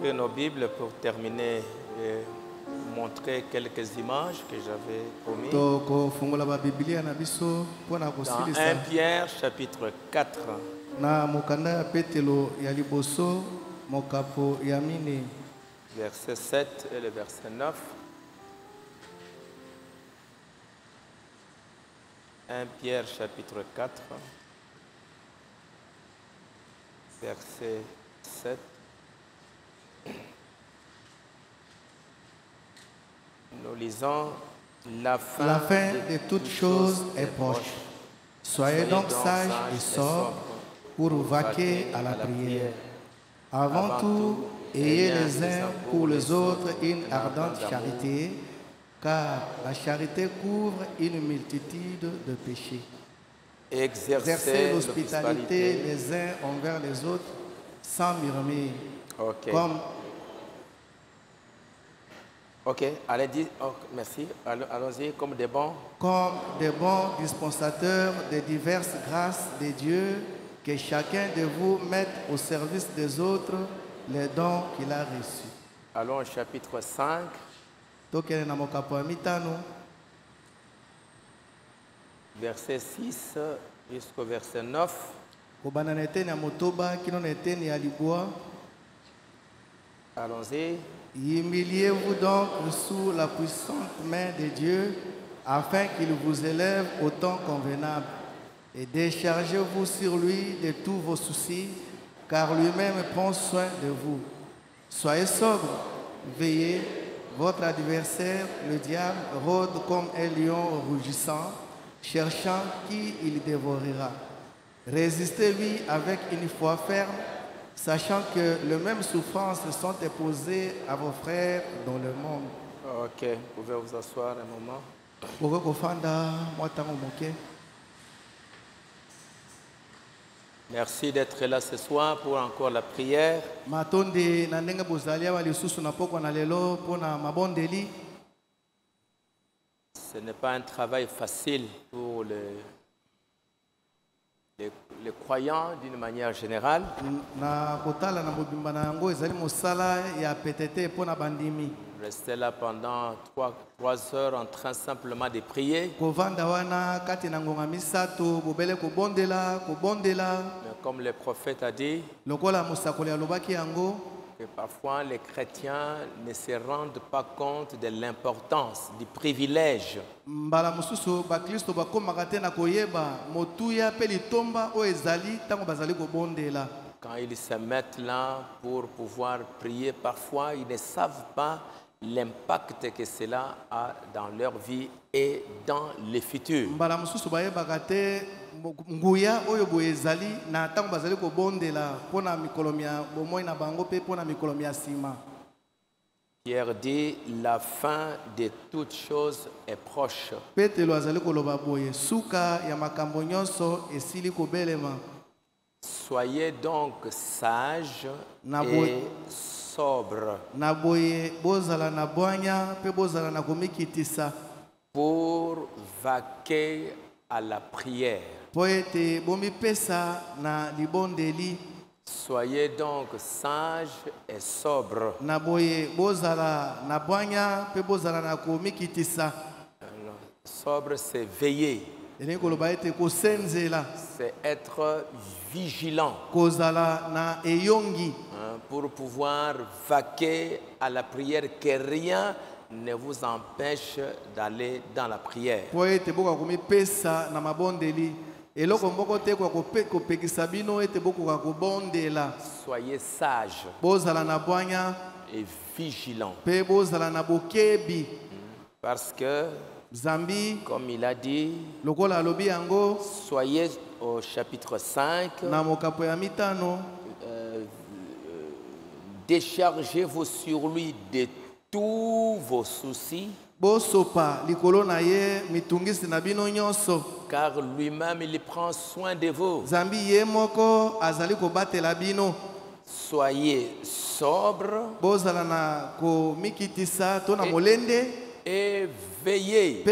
ouvrir nos Bibles pour terminer et montrer quelques images que j'avais promis. Dans 1 Pierre chapitre 4. Verset 7 et le verset 9. 1 Pierre chapitre 4, verset 7. Nous lisons la fin de toutes choses est proche. Soyez donc sages et sobres pour vaquer à la prière. Avant tout, ayez les uns pour les autres une ardente charité, car la charité couvre une multitude de péchés. Exercez l'hospitalité les uns envers les autres sans murmure. Merci. Allons-y comme des bons. Comme des bons dispensateurs des diverses grâces de Dieu, que chacun de vous mette au service des autres les dons qu'il a reçus. Allons au chapitre 5. Verset 6 jusqu'au verset 9. Allons-y. Humiliez-vous donc sous la puissante main de Dieu, afin qu'il vous élève au temps convenable. Et déchargez-vous sur lui de tous vos soucis, car lui-même prend soin de vous. Soyez sobres, veillez. Votre adversaire, le diable, rôde comme un lion rugissant, cherchant qui il dévorera. Résistez-lui avec une foi ferme, sachant que les mêmes souffrances sont imposées à vos frères dans le monde. Ok, vous pouvez vous asseoir un moment. Merci d'être là ce soir pour encore la prière. Ce n'est pas un travail facile pour les croyants d'une manière générale. Rester là pendant 3 heures en train simplement de prier. Mais comme le prophète a dit, que parfois les chrétiens ne se rendent pas compte de l'importance du privilège. Quand ils se mettent là pour pouvoir prier, parfois ils ne savent pas l'impact que cela a dans leur vie et dans le futur. Pierre dit, la fin de toutes choses est proche. Soyez donc sages et sobres pour vaquer à la prière. Soyez donc sages et sobres. Sobre, c'est veiller. C'est être vigilant pour pouvoir vaquer à la prière, que rien ne vous empêche d'aller dans la prière. Soyez sages et vigilants. Parce que, comme il a dit, soyez au chapitre 5, déchargez-vous sur lui de tous vos soucis, car lui-même il prend soin de vous. Soyez sobres et veillez.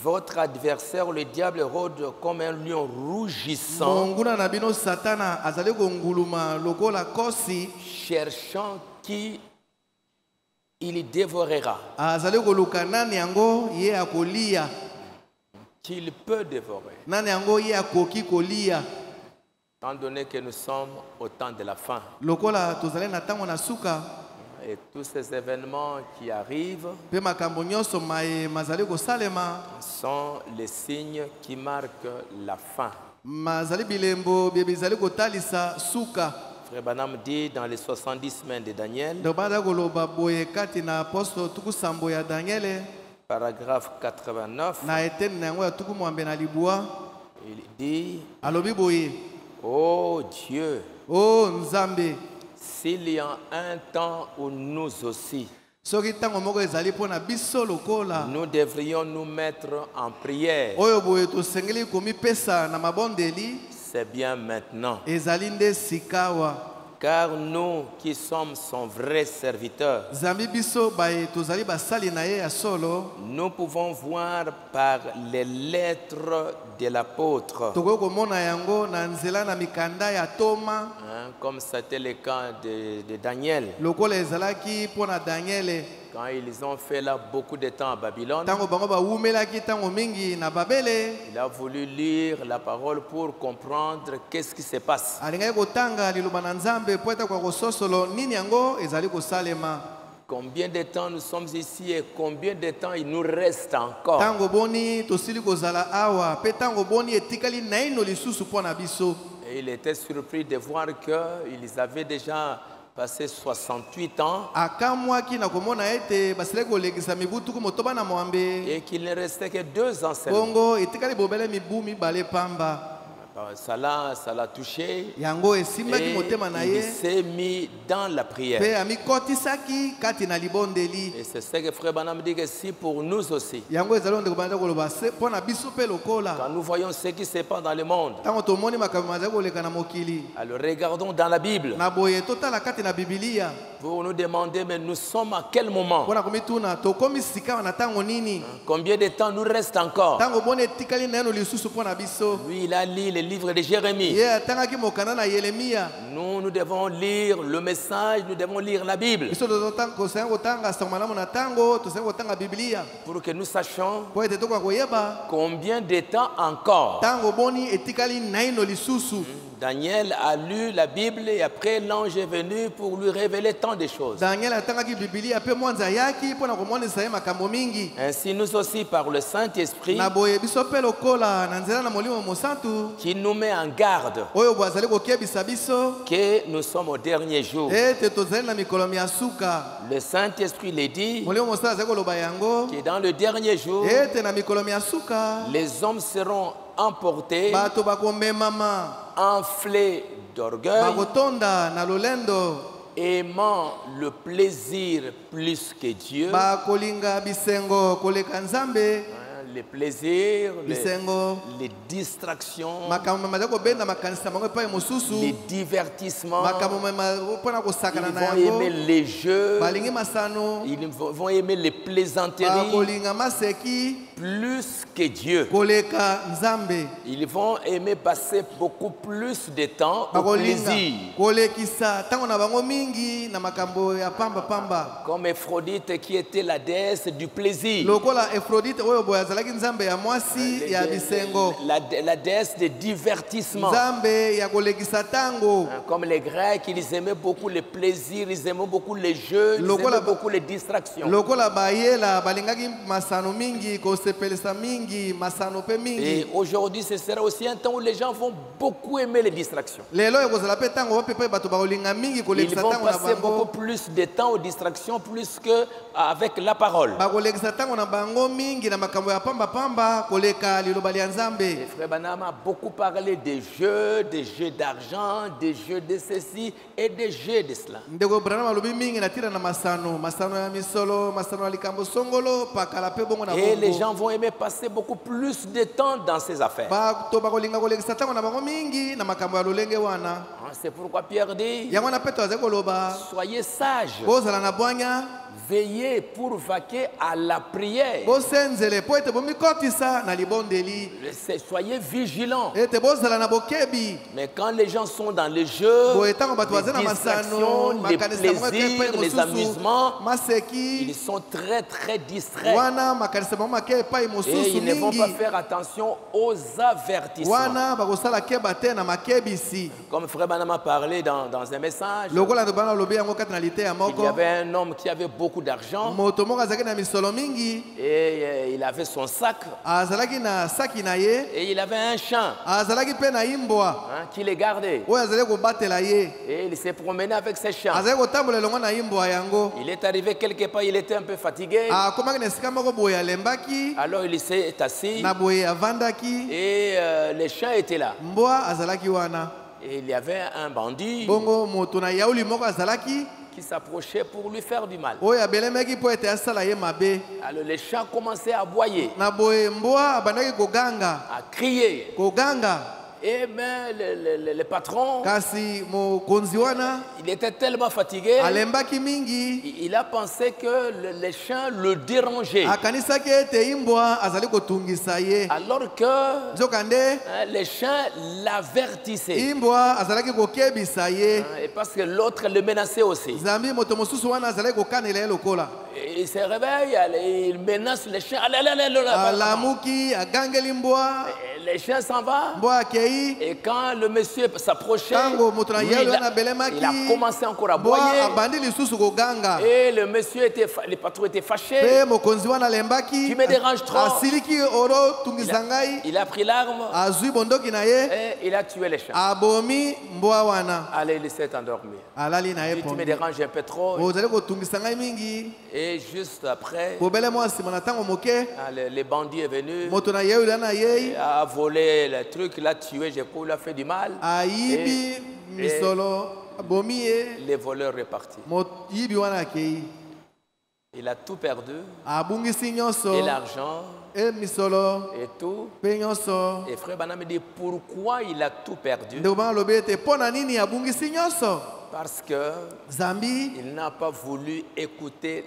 Votre adversaire, le diable, rôde comme un lion rougissant, monguna na bino satana azali konguluma lokola kosi cherchant qui il dévorera, azali koluka nani yango ye akolia, qu'il peut dévorer. nani yango ye akoki kolia. Étant donné que nous sommes au temps de la fin Lokola tozali na tango na suka et tous ces événements qui arrivent pe makambo nyonso maye mazali kosalema, sont les signes qui marquent la fin. mazali bilembo bie bizali kotalisa suka. Frère Branham dit dans les 70 semaines de Daniel, Donc bada koloba boye kati na aposto tuku sambo ya Daniele paragraphe 89, na eteni na yango ya tuku mwambe na libwa, il dit: alobi boye, oh Dieu, o Nzambe, s'il y a un temps où nous aussi, soki tango moko ezali mpona biso lokola nous devrions nous mettre en prière, oyo boye tosengeli komipesa na mabondeli, c'est bien maintenant. ezali nde sikawa. Car nous qui sommes son vrai serviteur, Zambi biso baye tozali basali na ye ya solo, nous pouvons voir par les lettres de l'apôtre, tokoki komona yango na nzela na mikanda ya Toma, hein, comme c'était le cas de Daniel. lokola ezalaki mpona Daniele Quand ils ont fait là beaucoup de temps à Babylone, tango bango bawumelaki tango mingi na Babele, il a voulu lire la parole pour comprendre qu'est-ce qui se passe. alingaki kotanga liloba na Nzambe po ete kwa kososolo nini yango ezali kosalema. Combien de temps nous sommes ici et combien de temps il nous reste encore. Tango boni tosili kozala awa pe tango boni etikali naino lisusu mpona biso. Et il était surpris de voir qu'ils avaient déjà passé 68 ans Akamwaki na komona ete basile kolekisa mibu tuku motoba na mwambe, et qu'il ne restait que 2 ans seulement. bongo etikali bobele mibu mibale pamba. Ça l'a touché Yango esimbaki et motema na il ye s'est mis dans la prière. pe amikotisaki kati na libondeli. Et c'est ce que Frère Branham dit que si pour nous aussi, Yango ezali ndeko banda koloba se mpona biso pe lokola quand nous voyons ce qui se passe dans le monde, tango tomoni makambo mazali koleka na mokili, alors regardons dans la Bible na boye totala kati na Bibilia pour nous demander, mais nous sommes à quel moment? mpona komituna tokomi sika na tango nini, Combien de temps nous reste encore? tango boni etikali naino lisusu mpona biso. Lui, il a lu le livre de Jérémie. Ye atangaki mokanda na Yeremia. Nous devons lire le message, nous devons lire la Bible Biso tozotanga kosenga kotanga sango malamu na tango, tosenga kotanga Biblia pour que nous sachions po ete tokoka koyeba combien de temps encore. tango boni etikali naino lisusu. Daniel a lu la Bible et après l'ange est venu pour lui révéler tant de choses. Daniel atangaki Biblia pe mwanza yaki mpona komonisa ye makambo mingi. Ainsi nous aussi par le Saint-Esprit Na boye biso pe lokola na nzela na molimo mosantu qui nous met en garde oyo bwazali kokebisa biso que nous sommes au dernier jour. ete tozali na mikolo ya suka. Le Saint-Esprit le dit Molimo mosala azali koloba yango que dans le dernier jour, ete na mikolo ya suka les hommes seront emportés, bato bakomemama, enflés d'orgueil, bakotonda na lolendo, aimant le plaisir plus que Dieu. bakolinga bisengo koleka Nzambe, Les plaisirs, bisengo les distractions, makambo mema zako benda makanisa bango epai les mosusu, divertissements. makambo mema mpona Ils kosakana na vont aimer yango, les jeux, balingi masano, ils vont aimer les plaisanteries bakolinga maseki plus que Dieu. koleka Nzambe, Ils vont aimer passer beaucoup plus de temps au bakolinga plaisir. kolekisa tango na bango mingi na makambo ya pamba pamba. Comme Aphrodite qui était la déesse du plaisir. Lokola Aphrodite oyo boye azalaki Nzambe ya mwasi ya bisengo, La déesse de divertissement. Nzambe ya kolekisa tango. Comme les Grecs, ils aimaient beaucoup les plaisirs, ils aimaient beaucoup les jeux, ils aimaient beaucoup les distractions. Lokola bayela balingaki masano mingi, kosepelisa mingi, masano pe Et mingi. aujourd'hui, ce sera aussi un temps où les gens vont beaucoup aimer les distractions. Lelo ekozala pe tango wapi pe bato bakolinga mingi Ils kolekisa vont tango na passer beaucoup bango. plus de temps aux distractions plus qu'avec la parole. Bakolekisa tango na bango mingi na makambo ya pamba pamba koleka liloba lya Et Nzambe. Frère Branham a beaucoup parlé des jeux d'argent, des jeux de ceci et des jeux de cela. Ndeko Branham alobi mingi na tira na masano, masano ya misolo, masano ya likambo songolo, pakala pe bongo na Et les bongo. gens vont aimer passer beaucoup plus de temps dans ces affaires. Bato bakolinga kolekisa tango na bango mingi na makambo ya lolenge wana. C'est pourquoi Pierre dit, Yango na peto azali koloba, soyez sages, kozala na bwanya, veiller pour vaquer à la prière. bosenzele po ete bomikotisa na libondeli Soyez vigilants. ete bozala na bokebi Mais quand les gens sont dans le jeu, boye ntango bato baza na les masano distractions, les makanisi bango eke plaisirs, epai les mosusu amusements, maseki ils sont très très distraits. wana makanisi bango make epai Et mosusu ils ne vont pas mingi faire attention aux avertissements. wana bakosala keba te na makebisi Comme Frère Banama a parlé dans un message, lokola bana lobi yango kati na lite ya il moko y avait un homme qui avait beaucoup d'argent moto moko azalaki na misolo mingi et il avait son sac azalaki na saki na ye et il avait un champ azalaki mpe na imbwa qui les gardait. oyo azali kobatela ye Et il s'est promené avec ses champs. azali kotambola elongo na imbwa yango Il est arrivé quelque part, il était un peu fatigué. akomaki na esika moko boye alembaki Alors il s'est assis na boye avandaki et les champs étaient là. mbwa azalaki wana Et il y avait un bandit bongo moto na yauli moko azalaki qui s'approchait pour lui faire du mal. oyo abelemaki mpo ete asala ye mabe Alors les chats commençaient à aboyer, na boye mbwa abandaki koganga à crier. koganga Et mais le patron, kasi mokonzi wana il était tellement fatigué, alembaki mingi il a pensé que les chats le dérangeaient. akanisaki ete imbwa azali kotungisa ye Alors que nzokande les chats l'avertissaient. imbwa azalaki kokebisa ye Et parce que l'autre le menaçait aussi. zambi moto mosusu wana azalaki kokanela ye lokola Il se réveille, il menace les chiens. Allez, allez, allez, allez. alamuki agangeli mbwa Et les chiens s'en vont. mbwa akei Et quand le monsieur s'approchait, tango moto na lui, ye il wana a abelemaki commencé encore à mbwa aboyer. abandi lisusu koganga Et le monsieur était, le patron était fâché. mpe mokonzi wana alembaki Tu me déranges trop. asiliki oro tungisa ngai Il a pris l'arme azwi bondoki na ye et il a tué les chiens. abomi mbwa wana Allez, il s'est endormi. alali na ye Tu me pongi déranges un peu trop. ozali kotungisa ngai mingi Et juste après, bobele mwa nsima na ntango moke le bandit est venu, moto na yeuli ana yei a volé le truc, l'a tué, j'ai pas, il a fait du mal. ayibi misolo abomi ye Les voleurs repartis. moyibi wana akei Il a tout perdu, abungisi nyonso et l'argent, e misolo et tout. mpe nyonso Et frère Banam me dit pourquoi il a tout perdu. ndeko bana alobi ete mpo na nini abungisi nyonso Parce que zambi il n'a pas voulu écouter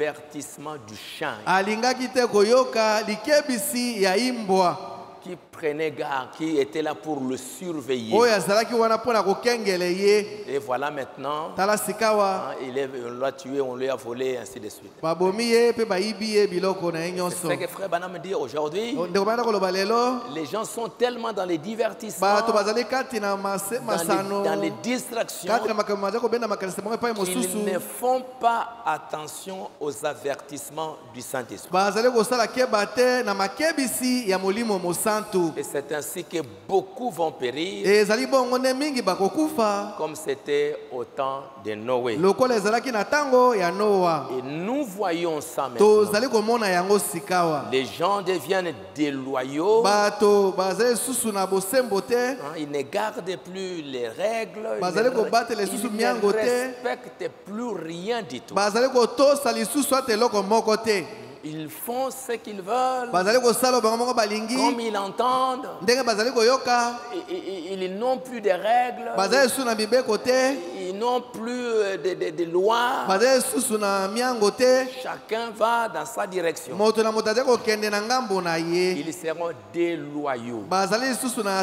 l'avertissement du chien alingaki te koyoka likebisi ya imbwa qui prenait garde, qui était là pour le surveiller. oyo azalaki wana mpo na kokengele ye Et voilà maintenant, tala sikawa on l'a tué, on lui a volé, ainsi de suite. babomi ye mpe bayibi ye biloko na ye C'est nyonso ce que frère Banam me dit aujourd'hui. ndeko bana koloba lelo Les gens sont tellement dans les divertissements, bato bazali kati na masano dans les distractions, kati na makambo baza kobenda makanisi bango epai qu'ils mosusu ne font pas attention aux avertissements du Saint-Esprit. bazali kosala keba te na makebisi ya molimo mosantu Et c'est ainsi que beaucoup vont périr, ezali bongo nde mingi bakokufa comme c'était au temps de Noé. lokola ezalaki na ntango ya noa Et nous voyons ça maintenant. tozali komona yango sikawa Les gens deviennent déloyaux. bato bazali lisusu na bosembo te Ils ne gardent plus les règles. bazali kobatela Ils lisusu ne miango te respectent plus rien du tout. bazali kotosa lisusu ata eloko moko te Ils font ce qu'ils veulent, bazali kosala bango moko balingi comme ils l'entendent. ndenge bazali koyoka Ils n'ont plus de règles. bazali lisusu na bibeko te Ils n'ont plus de lois. bazali lisusu na miango te Chacun va dans sa direction. moto na moto azali kokende na ngambo na ye Ils seront déloyaux. bazali lisusu na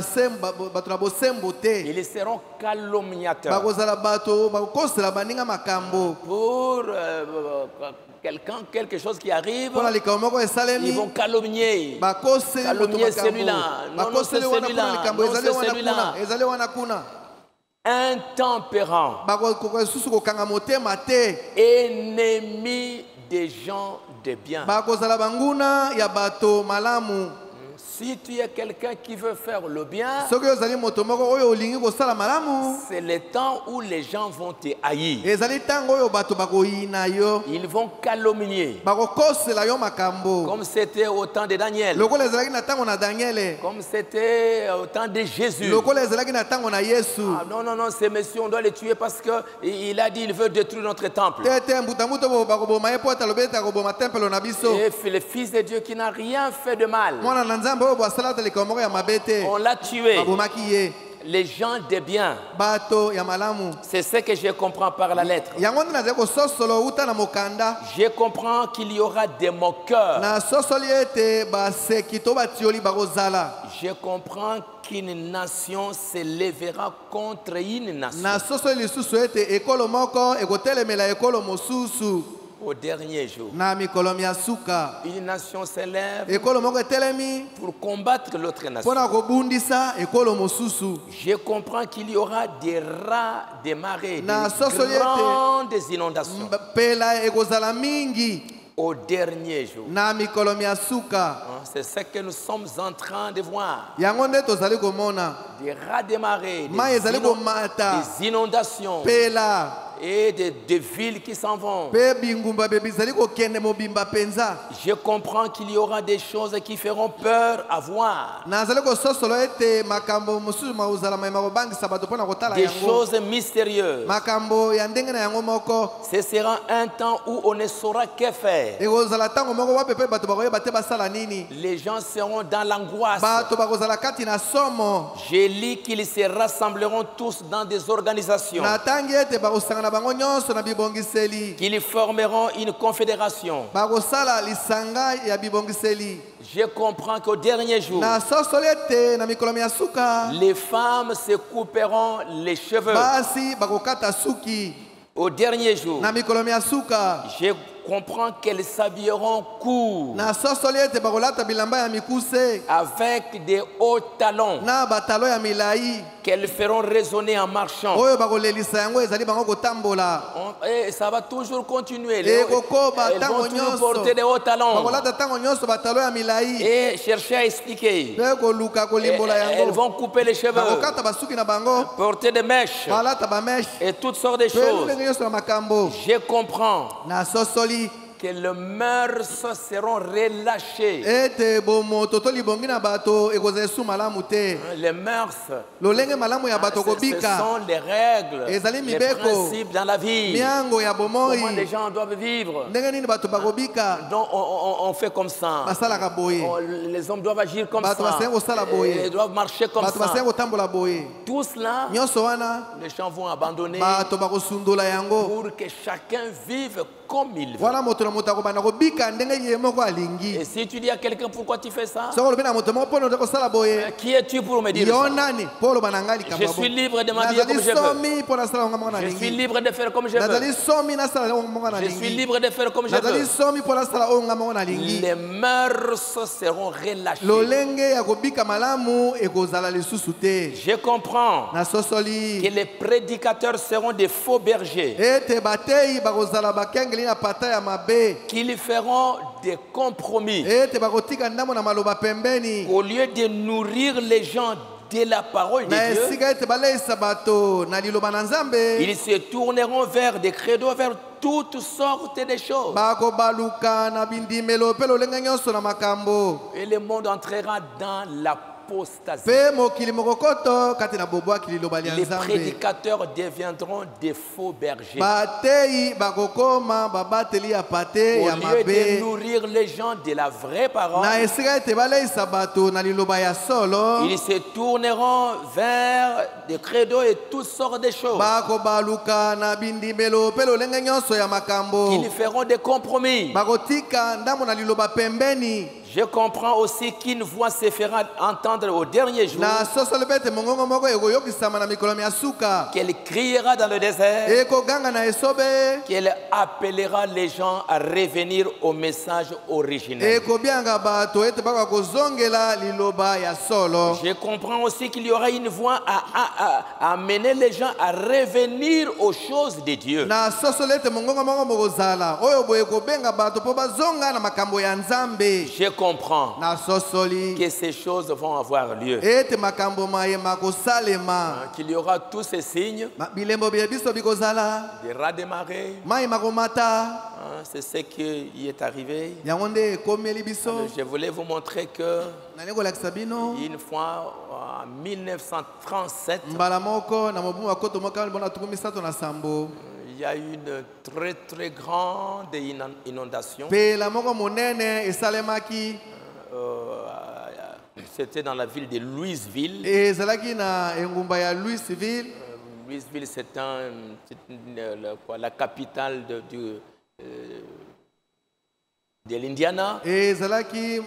bato na bosembo te Ils seront calomniateurs. bakozala bato bakokosela baninga makambo Pour quelque chose qui arrive, mpona likambo moko ils esalemi vont calomnier. bakoseli moto Calomnier makambo celui-là. Non, non, c'est bakoseli wana celui-là. kuna likambo Non, ezali c'est wana celui-là. kuna ezali wana kuna Intempérant. bakokoka lisusu kokanga motema te Ennemi des gens de bien. bakozala banguna ya bato malamu Si tu es quelqu'un qui veut faire le bien, soki ozali moto moko oyo olingi kosala malamu c'est le temps où les gens vont te haïr. ezali ntango oyo bato bakoyina yo Ils vont calomnier. bakokosela yo makambo Comme c'était au temps de Daniel. lokola ezalaki na ntango na daniele Comme c'était au temps de Jésus. lokola ezalaki na ntango na yesu Ah, non, non, non, ces messieurs, on doit les tuer parce qu'il a dit qu'il veut détruire notre temple. te te mbutambuta bakoboma ye po ata lobi ete akoboma tempelo na biso Et le Fils de Dieu qui n'a rien fait de mal, mwana na nzambe oyo bwasalata likambo moko ya mabe te on l'a tué. babomaki ye les gens de bien. bato ya malamu. C'est ce que je comprends par la lettre. Yango nazali kososolo uta na mokanda. Je comprends qu'il y aura des moqueurs. Na sosoli ete baseki to batioli bakozala. Je comprends qu'une nation se lèvera contre une nation. Na sosoli lisusu ete ekolo moko ekotelemela ekolo mosusu. Au dernier jour, Na mikolo ya suka. une nation se lève Ekolo moko etelemi pour combattre l'autre nation. pona kobundisa ekolo mosusu. Je comprends qu'il y aura des rats, des marées, Na des sosoli ete grandes inondations. pela ekozala mingi. Au dernier jour. Na mikolo ya suka. C'est ce que nous sommes en train de voir. Yango nde tozali komona. Des rats de marée, Mai ezali komata. des inondations Pela. et des villes qui s'en vont. Pe bingumba be bizali kokende mobimba penza. Je comprends qu'il y aura des choses qui feront peur à voir. Nazali kososolo ete makambo mosusu mauzala mai makobangisa bato mpona kotala Des yango. choses mystérieuses. Makambo ya ndenge na yango moko. Ce sera un temps où on ne saura que faire. Ekozala ntango moko wape pe bato bakoyeba te basala nini. Les gens seront dans l'angoisse. Bato bakozala kati na somo. Je lis qu'ils se rassembleront tous dans des organisations. Natangi ete bakosangana bango nyonso na bibongiseli. Qu'ils formeront une confédération. Bakosala lisanga ya bibongiseli. Je comprends qu'au dernier jour, Na sosoli ete na mikolo ya suka. les femmes se couperont les cheveux. Basi bakokata suki. Au dernier jour, Na mikolo ya suka. je comprends qu'elles s'habilleront court Na sosoli ete bakolata bilamba ya mikuse. avec des hauts talons Na batalo ya milai. qu'elles feront résonner en marchant. Oyo bakolelisa yango ezali bango kotambola. Et ça va toujours continuer. Et kokoba Elles vont tango toujours nyonso. porter des hauts talons Bakolata tango nyonso batalo ya milai. et chercher à expliquer. Pe koluka kolimbola Elles yango. vont couper les cheveux, Bakokata basuki na bango. porter des mèches Balata bamesh. et toutes sortes de Pe choses. ndenge nyonso na makambo. Je comprends Na sosoli que les mœurs seront relâchées. ete bomoto to libongi na bato ekozala esu malamu te. Les mœurs, Lolenge malamu ya bato ce kobika. sont les règles, Ezali les mibeko. principes dans la vie. Miango ya Comment les bomoi. gens doivent vivre. Ndenge nini bato bakobika. Donc on fait comme ça. Basalaka boye. Les hommes doivent agir comme Bato ça. basengi kosala boye. Ils doivent marcher comme Bato basengi ça. kotambola boye. Tout cela, Nyonso wana les gens vont abandonner bato bakosundola yango. pour que chacun vive comme il veut. Wana moto na moto akobanda kobika ndenge ye moko alingi. Et si tu dis à quelqu'un pourquoi tu fais ça, Soko lobi na moto moko mpona kosala boye. qui es-tu pour me dire Yo ça? nani po oloba na ngai likambo Je ya suis bo. libre de m'habiller comme Nazali je veux. somi mpona asala yango moko Je suis nalingi. libre de faire comme je veux. Nazali somi nasala yango moko Je suis nalingi. libre de faire comme je Nazali veux. somi mpona asala oyo nga moko nalingi. Les mœurs seront relâchées. Lolenge ya kobika malamu ekozala lisusu te. Je comprends Na que sosoli les prédicateurs seront des faux bergers, ete bateyi bakozala bakengeli na pata ya mabe. qu'ils feront des compromis. Ete bakotika ndambo na maloba pembeni. Au lieu de nourrir les gens de la parole de Na Dieu, esika ete baleisa bato na liloba na Nzambe. ils se tourneront vers des credos, vers toutes sortes de choses. Bakobaluka na bindimelo pe lolenge nyonso na makambo. Et le monde entrera dans l'apostasie. Pe mokili mokokoto kati na bobwaki liloba lya Les Nzambe. prédicateurs deviendront des faux bergers. Bateyi bakokoma babateli ya pate Au ya lieu de mabe. nourrir les gens de la vraie parole, Na esika ete baleisa bato na liloba ya solo. ils se tourneront vers des credos et toutes sortes de choses. Bakobaluka na bindimelo pe lolenge nyonso ya makambo. Ils feront des compromis. Bakotika ndambo na liloba pembeni. Je comprends aussi qu'une voix se fera entendre au dernier jour, Na sosolo bete mongongo moko ekoyokisama na mikolo ya suka. qu'elle criera dans le désert, Ekoganga na esobe. qu'elle appellera les gens à revenir au message originel. Ekobianga bato ete baka kozongela liloba ya solo. Je comprends aussi qu'il y aura une voix à amener les gens à revenir aux choses de Dieu. Na sosolo ete mongongo moko mokozala oyo boye kobenga bato po bazonga na makambo ya Nzambe. Je comprends Na sosoli que ces choses vont avoir lieu. ete makambo mayema kosalema. Qu'il y aura tous ces signes, Bilembo bya biso bikozala. des rats de marée. Mai makomata. C'est ce qui est arrivé. Yango nde ekomeli biso. Je voulais vous montrer que Nani kolakisa bino. une fois en 1937, Mbala moko na mobu wa koto moka bona tuku misato na sambo. il y a eu une très très grande inondation Pe la moko monene esalemaki C'était dans la ville de Louisville. ezalaki na engumba ya Louisville. Louisville, c'est la capitale de l'Indiana. ezalaki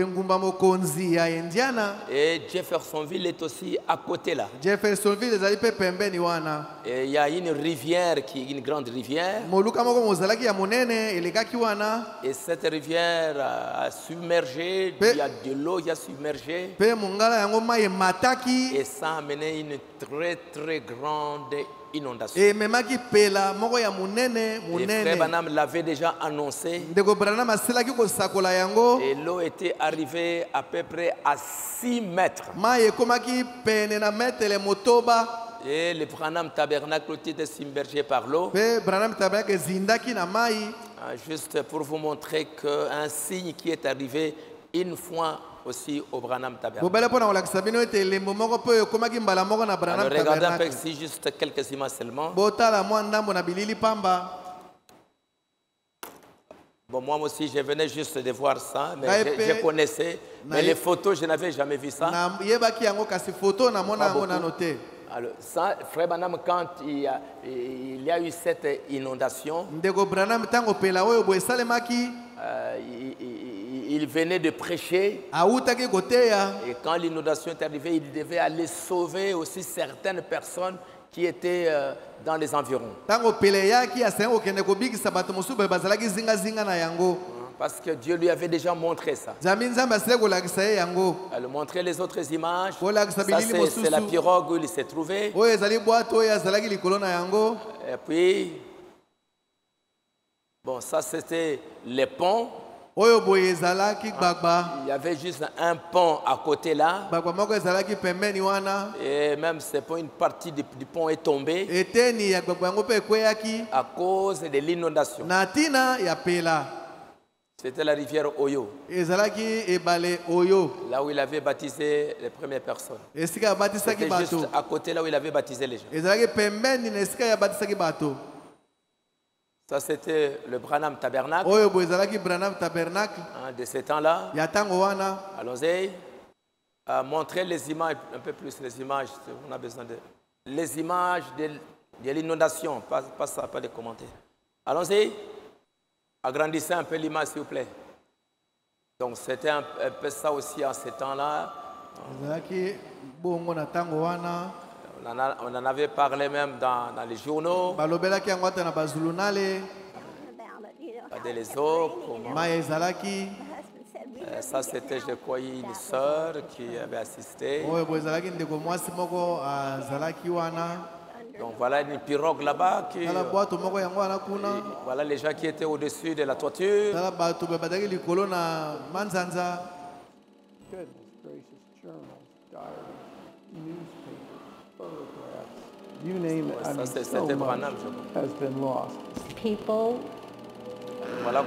engumba mokonzi ya Indiana. Et Jeffersonville est aussi à côté là. Jeffersonville ezali pe pembeni wana. Et il y a une rivière une grande rivière. Moluka moko mozalaki ya monene elekaki wana. Et cette rivière a submergé, il y a de l'eau qui a submergé. Pe mongala yango mai mataki. Et ça a amené une très très grande inondation. Et memaki pela moko ya monene Et Frère Branham l'avait déjà annoncé. Ndeko Branham aselaki kosakola yango. Et l'eau était arrivée à peu près à 6 mètres. Mai ekomaki pene na metele motoba. Et le Branham Tabernacle était submergé par l'eau. Pe Branham Tabernacle zindaki na mai. Juste pour vous montrer qu'un signe qui est arrivé une fois aussi au Branham Tabernacle. Alors regardez un peu ici, juste quelques images seulement. Bon, moi aussi, je venais juste de voir ça, mais je connaissais. Mais les photos, je n'avais jamais vu ça. Alors, ça, Frère Branham, quand il y a eu cette inondation, il venait de prêcher. Et quand l'inondation est arrivée, il devait aller sauver aussi certaines personnes qui étaient dans les environs. Parce que Dieu lui avait déjà montré ça. Elle montrait les autres images. Ça, c'est la pirogue où il s'est trouvé. Et puis, bon, ça c'était les ponts. Il y avait juste un pont à côté là. Et même une partie du pont est tombée à cause de l'inondation. C'était la rivière Oyo. Là où il avait baptisé les premières personnes. C'était juste à côté là où il avait baptisé les gens. Ça, c'était le Branham Tabernacle. De ce temps-là. Allons-y. Montrer les images, un peu plus les images. On a besoin de. Les images de l'inondation. Pas ça, pas de commentaires. Allons-y. Agrandissez un peu l'image, s'il vous plaît. Donc, c'était un peu ça aussi en ce temps-là. On en avait parlé même dans les journaux. Les eaux, ça, c'était, je crois, une sœur qui avait assisté. Donc, voilà une pirogue là-bas. Voilà les gens qui étaient au-dessus de la toiture. You name it, I mean, so much has been lost. People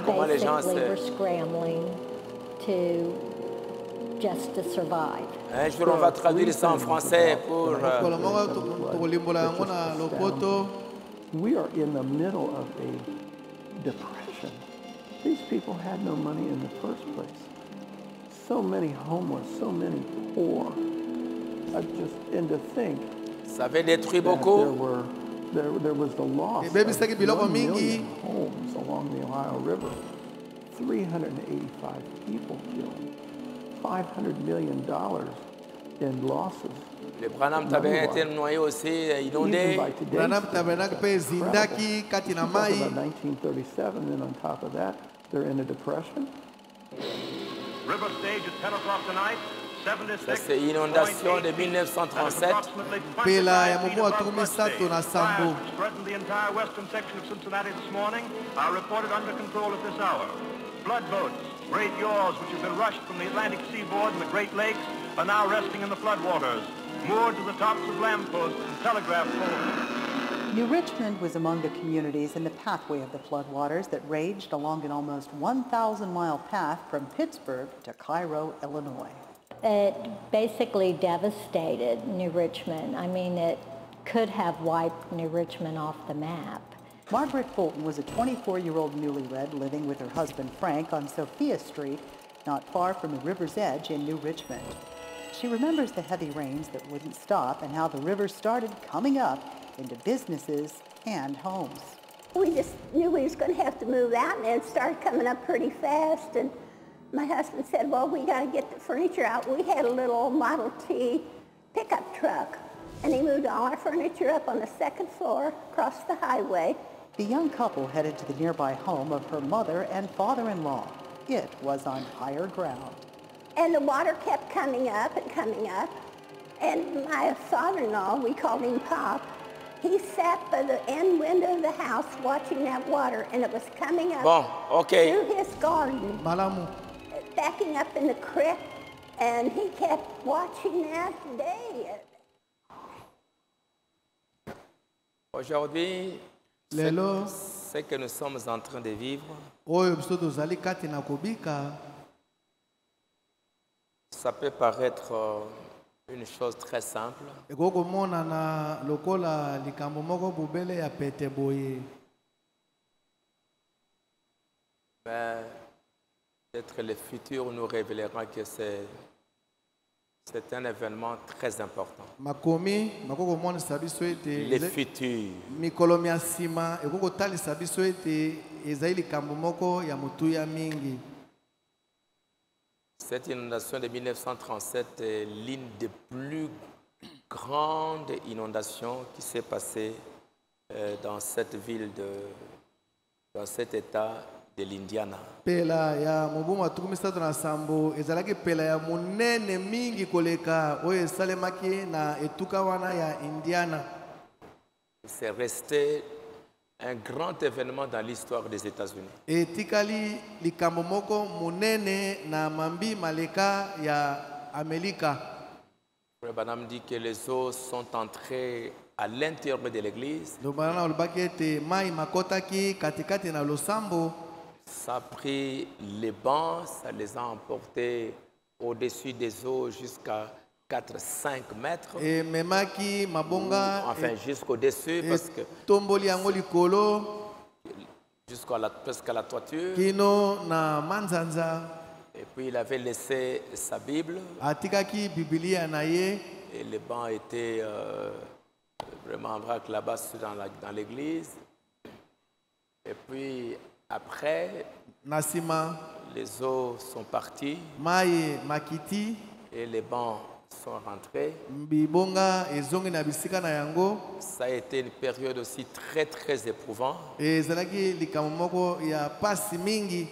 basically were scrambling just to survive. Un jour, on va traduire ça en français pour... We are in the middle of a depression. These people had no money in the first place. So many homeless, so many poor. And to think, ça avait détruit beaucoup. There was the loss of 1 million homes along the Ohio River. 385 people killed. $500 million in losses. Le Branham Tabernacle était noyé aussi, inondé. Branham Tabernacle pe zindaki kati na mai. 1937, and on top of that, they're in a depression. River stage at 10 o'clock tonight. C'est inondation de 1937. Pela ya mobu atumi sato na sambo. Threatened the entire western section of Cincinnati this morning are reported under control at this hour. Flood boats, great yawls which have been rushed from the Atlantic seaboard and the Great Lakes are now resting in the floodwaters, moored to the tops of lampposts and telegraph poles. New Richmond was among the communities in the pathway of the floodwaters that raged along an almost 1,000-mile path from Pittsburgh to Cairo, Illinois. It basically devastated New Richmond. I mean, it could have wiped New Richmond off the map. Margaret Fulton was a 24-year-old newlywed living with her husband Frank on Sophia Street not far from the river's edge in New Richmond. She remembers the heavy rains that wouldn't stop and how the river started coming up into businesses and homes. We just knew we was going to have to move out, and it started coming up pretty fast. And my husband said, well, we got to get the furniture out. We had a little Model T pickup truck, and he moved all our furniture up on the second floor across the highway. The young couple headed to the nearby home of her mother and father-in-law. It was on higher ground. And the water kept coming up and coming up. And my father-in-law, we called him Pop, he sat by the end window of the house watching that water, and it was coming up through his garden, backing up in the creek, and he kept watching that day. Aujourd'hui, Lelo, ce que nous sommes en train de vivre, oyo biso tozali kati na kobika, ça peut paraître une chose très simple, ekokomonana lokola likambo moko bubele ya pete boye. mais peut-être le futur nous révélera que c'est un événement très important. Makomi makokomonisa biso ete Le futur. mikolo mia nsima ekokotalisa biso ete ezali likambo moko ya motuya mingi. Cette inondation de 1937 est l'une des plus grandes inondations qui s'est passée dans cette ville, dans cet état de l'Indiana. Pela ya mobu matuku misato na sambo ezalaki pela ya munene mingi koleka oyo esalemaki na etuka wana ya Indiana. C'est resté un grand événement dans l'histoire des États-Unis. Etikali likambo moko munene na mambi maleka ya Amerika. Frère Branham dit que les eaux sont entrées à l'intérieur de l'église. Lobana olobaki ete mai makotaki katikati na losambo. Ça a pris les bancs, ça les a emportés au-dessus des eaux jusqu'à 4-5 mètres. Et memaki mabonga. Enfin, jusqu'au-dessus, parce que tomboli yango likolo. Presque à la toiture. Kino na manzanza. Et puis il avait laissé sa Bible. Atikaki Biblia na ye. Et les bancs étaient vraiment en vrac là-bas dans l'église. Et puis après, Nasima, les eaux sont parties. Mai makiti. Et les bancs sont rentrés. Mbibonga ezongi na bisika na yango. Ça a été une période aussi très très éprouvante. Ezalaki likambo moko ya pasi mingi.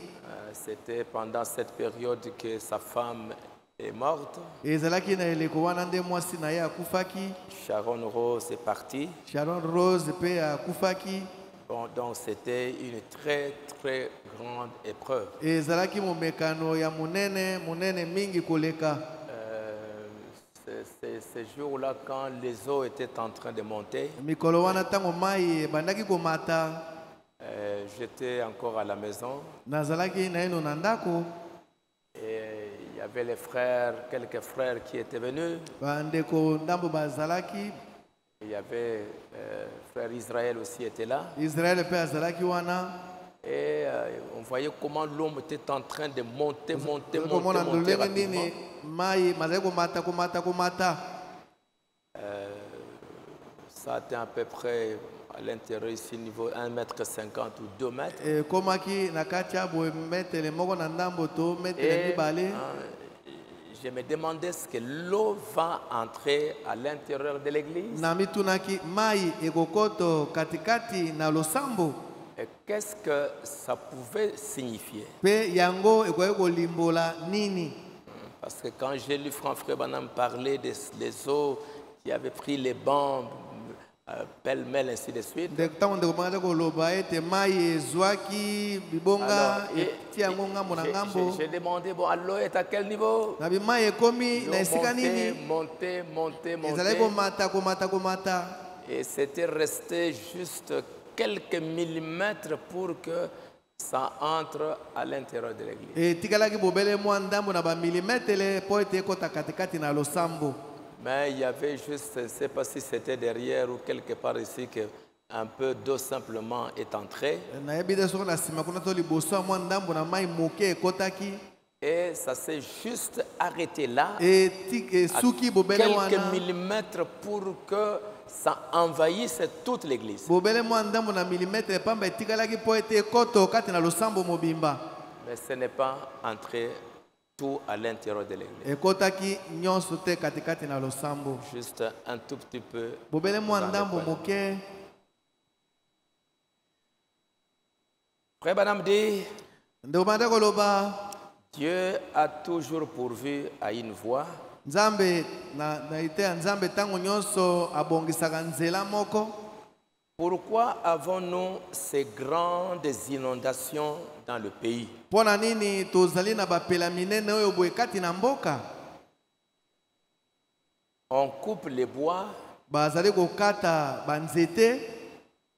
C'était pendant cette période que sa femme est morte. Ezalaki na eleko wana nde mwasi na ye akufaki. Sharon Rose est partie. Sharon Rose pe akufaki. Bon, donc c'était une très très grande épreuve. Ezalaki momekano ya munene mingi koleka. Ces jours-là, quand les eaux étaient en train de monter, mikolo wana tango mai bandaki komata. J'étais encore à la maison. Nazalaki na eno na ndako. Et il y avait les frères, quelques frères qui étaient venus. Bandeko ndambo bazalaki. Il y avait frère Israël aussi était là. Israël pe azalaki wana. Et on voyait comment l'homme était en train de monter rapidement. Ça atteint à peu près à l'intérieur ici niveau 1,50 m ou 2 mètres. Et je me demandais est-ce que l'eau va entrer à l'intérieur de l'église. Et qu'est-ce que ça pouvait signifier? Parce que quand j'ai lu Frère Branham parler des eaux qui avaient pris les bancs, pêle-mêle, ainsi de suite. Alors, j'ai demandé, bon, l'eau est à quel niveau? Monter. Et c'était resté juste quelques millimètres pour que ça entre à l'intérieur de l'église. Mais il y avait juste, je ne sais pas si c'était derrière ou quelque part ici, que un peu d'eau simplement est entrée. Et ça s'est juste arrêté là, à suki bobele quelques wana millimètres pour que ça envahisse toute l'église. bobele mwa ndambo na milimetre pamba etikalaki po ete ekoto kati na losambo mobimba. Mais ce n'est pas entré tout à l'intérieur de l'église. Ekotaki nyonso te katikati na losambo. Juste un tout petit peu. Bobele mwa ndambo moke. Frère Branham dit, ndobanda koloba Dieu a toujours pourvu à une voie. Nzambe na ite ya Nzambe tango nyonso abongisaka nzela moko. Pourquoi avons-nous ces grandes inondations dans le pays? Pona nini tozali na bapela minene oyo boye kati na mboka? On coupe les bois. Bazali kokata banzete.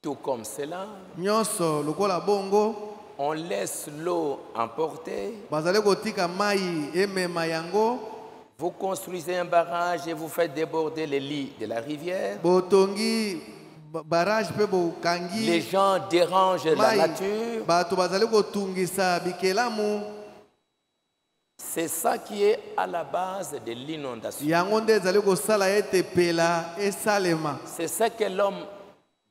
Tout comme cela. Nyonso lokola bongo. On laisse l'eau emporter. Bazali kotika mai emema yango. Vous construisez un barrage et vous faites déborder les lits de la rivière. Botongi barrage pe bokangi. Les gens dérangent la nature. Bato bazali kotungisa bikelamu. C'est ça qui est à la base de l'inondation. Yango nde ezali kosala ete pela esalema. C'est ça que l'homme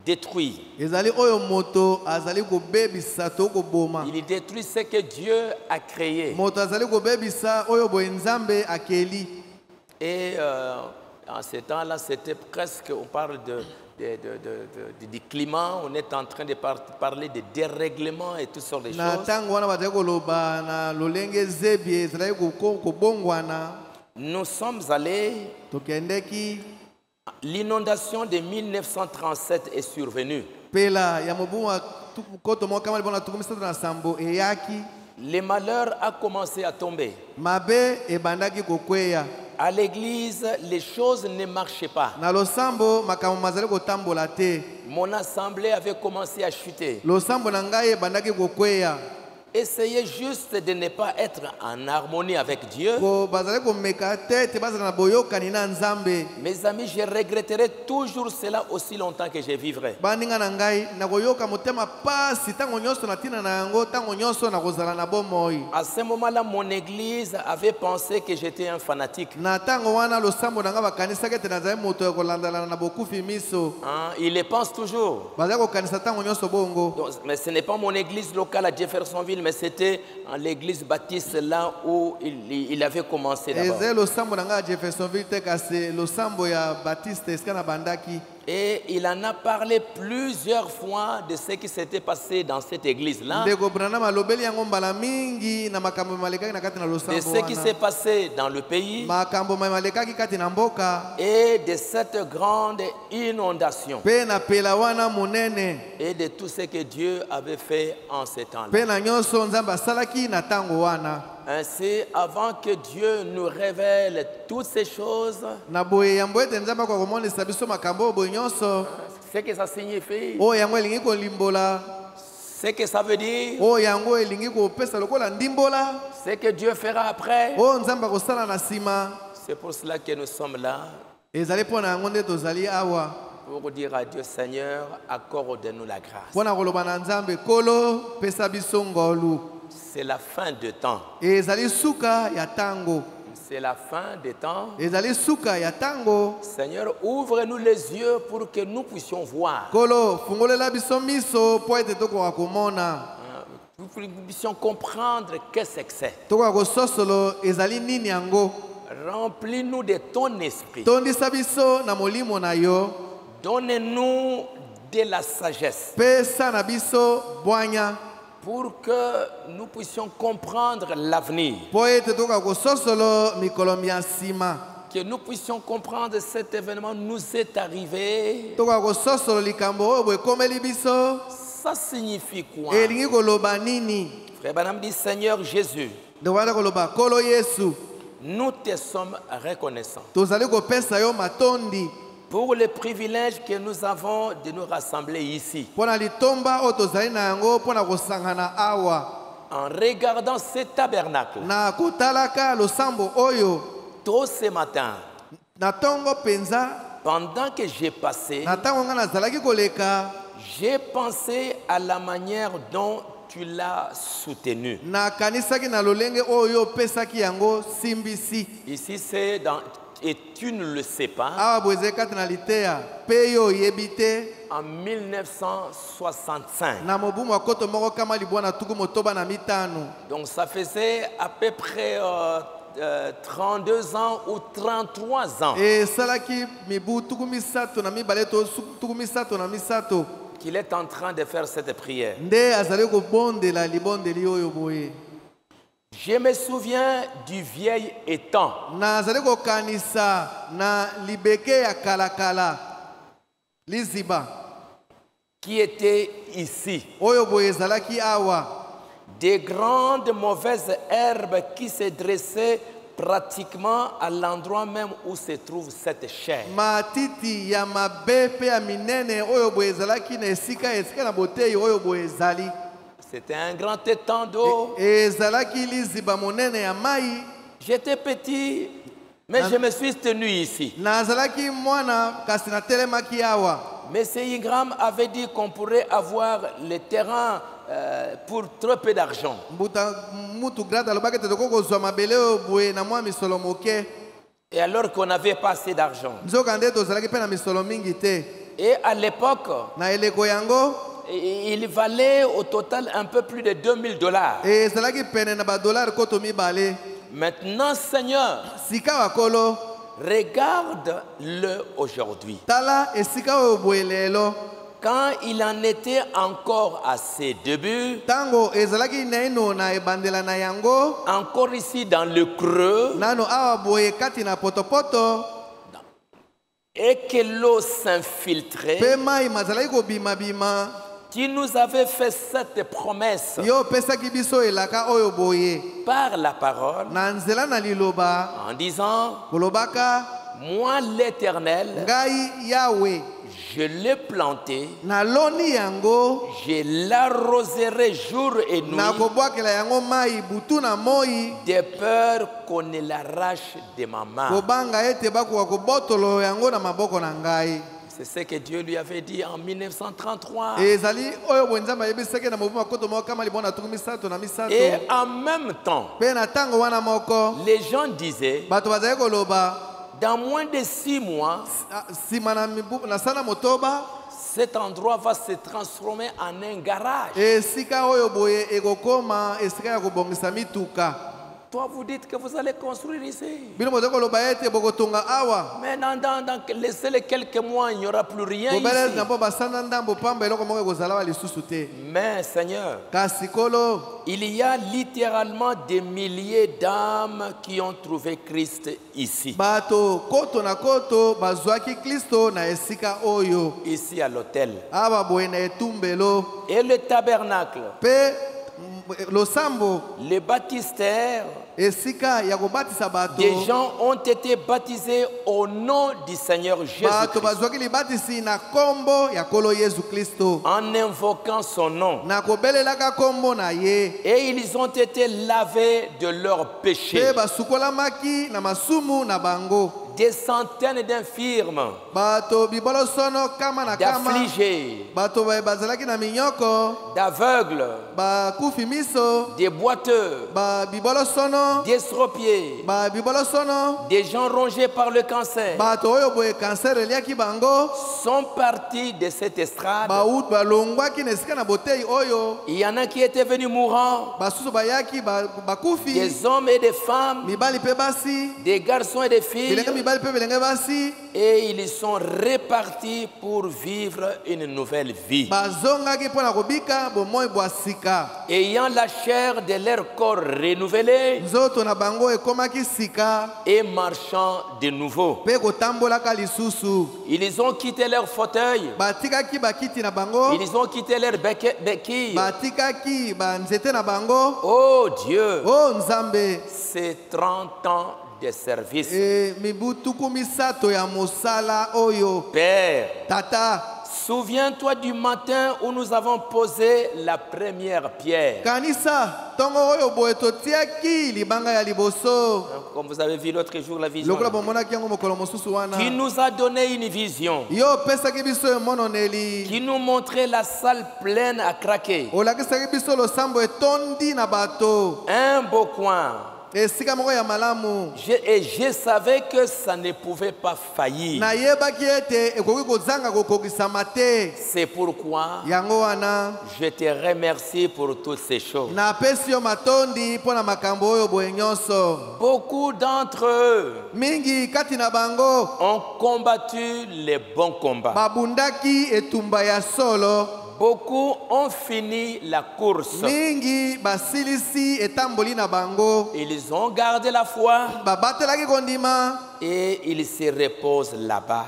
détruit. Ezali oyo moto azali kobebisa to koboma. Il détruit ce que Dieu a créé. Moto azali kobebisa oyo boye Nzambe akeli. Et en ce temps-là, c'était presque, on parle du climat, on est en train de parler de dérèglement et toutes sortes de choses. Nous sommes allés, l'inondation de 1937 est survenue. Le malheur a commencé à tomber. À l'église, les choses ne marchaient pas. Mon assemblée avait commencé à chuter. Essayez juste de ne pas être en harmonie avec Dieu. Mes amis, je regretterai toujours cela aussi longtemps que je vivrai. À ce moment-là, mon église avait pensé que j'étais un fanatique. Il les pense toujours. Donc, mais ce n'est pas mon église locale à Jeffersonville, mais c'était l'église baptiste là où il avait commencé d'abord. Et il en a parlé plusieurs fois de ce qui s'était passé dans cette église-là, de ce qui s'est passé dans le pays et de cette grande inondation et de tout ce que Dieu avait fait en ce temps-là. Ainsi, avant que Dieu nous révèle toutes ces choses, ce que ça signifie, ce que ça veut dire, ce que Dieu fera après, c'est pour cela que nous sommes là, pour dire à Dieu, Seigneur, accorde-nous la grâce. C'est la fin de temps. C'est la fin des temps. Seigneur, ouvre-nous les yeux pour que nous puissions voir. Pour que nous puissions comprendre qu'est-ce que c'est. Remplis-nous de ton esprit. Donne-nous de la sagesse. Pour que nous puissions comprendre l'avenir. Que nous puissions comprendre cet événement nous est arrivé. Ça signifie quoi? Frère Branham dit, Seigneur Jésus, nous te sommes reconnaissants pour le privilège que nous avons de nous rassembler ici. En regardant ce tabernacle, tôt ce matin, pendant que j'ai passé, j'ai pensé à la manière dont tu l'as soutenu. Ici, c'est dans... Et tu ne le sais pas. En 1965. Donc ça faisait à peu près 32 ans ou 33 ans qu'il est en train de faire cette prière. Je me souviens du vieil étang qui était ici. Des grandes mauvaises herbes qui se dressaient pratiquement à l'endroit même où se trouve cette chair. C'était un grand étang d'eau. J'étais petit, mais je me suis tenu ici. Mais M. Ingram avait dit qu'on pourrait avoir le terrain pour trop peu d'argent. Et alors qu'on n'avait pas assez d'argent. Et à l'époque, il valait au total un peu plus de $2000. Maintenant, Seigneur, regarde-le aujourd'hui. Quand il en était encore à ses débuts, encore ici dans le creux, et que l'eau s'infiltrait, tu nous avais fait cette promesse par la parole en disant, moi l'Éternel, je l'ai planté, je l'arroserai jour et nuit, de peur qu'on ne l'arrache de ma main. C'est ce que Dieu lui avait dit en 1933. Et en même temps, les gens disaient, dans moins de 6 mois, cet endroit va se transformer en un garage. Toi, vous dites que vous allez construire ici. Mais dans laissez-les quelques mois, il n'y aura plus rien ici. Mais Seigneur, il y a littéralement des milliers d'âmes qui ont trouvé Christ ici. Ici à l'autel. Et le tabernacle. Les baptistères, des gens ont été baptisés au nom du Seigneur Jésus-Christ en invoquant son nom. Et ils ont été lavés de leurs péchés. Des centaines d'infirmes, d'affligés, d'aveugles, des boiteux, des estropiés, des gens rongés par le cancer, sont partis de cette estrade. Il y en a qui étaient venus mourants, des hommes et des femmes, des garçons et des filles, et ils sont répartis pour vivre une nouvelle vie, ayant la chair de leur corps renouvelée et marchant de nouveau. Ils ont quitté leur fauteuil, ils ont quitté leur béquille. Oh Dieu, c'est 30 ans de service. Père, Souviens-toi du matin où nous avons posé la première pierre. Kanisa, tongo oyo boye totiaki libanga ya liboso. Comme vous avez vu l'autre jour la vision. Lokola bomonaki yango mokolo mosusu wana. Qui nous a donné une vision. Yo pesaki biso emononeli. Qui nous montrait la salle pleine à craquer. Olakisaki biso losambo etondi na bato. Un beau coin. Et je savais que ça ne pouvait pas faillir. C'est pourquoi je te remercie pour toutes ces choses. Beaucoup d'entre eux ont combattu les bons combats. Beaucoup ont fini la course. Ils ont gardé la foi et ils se reposent là-bas.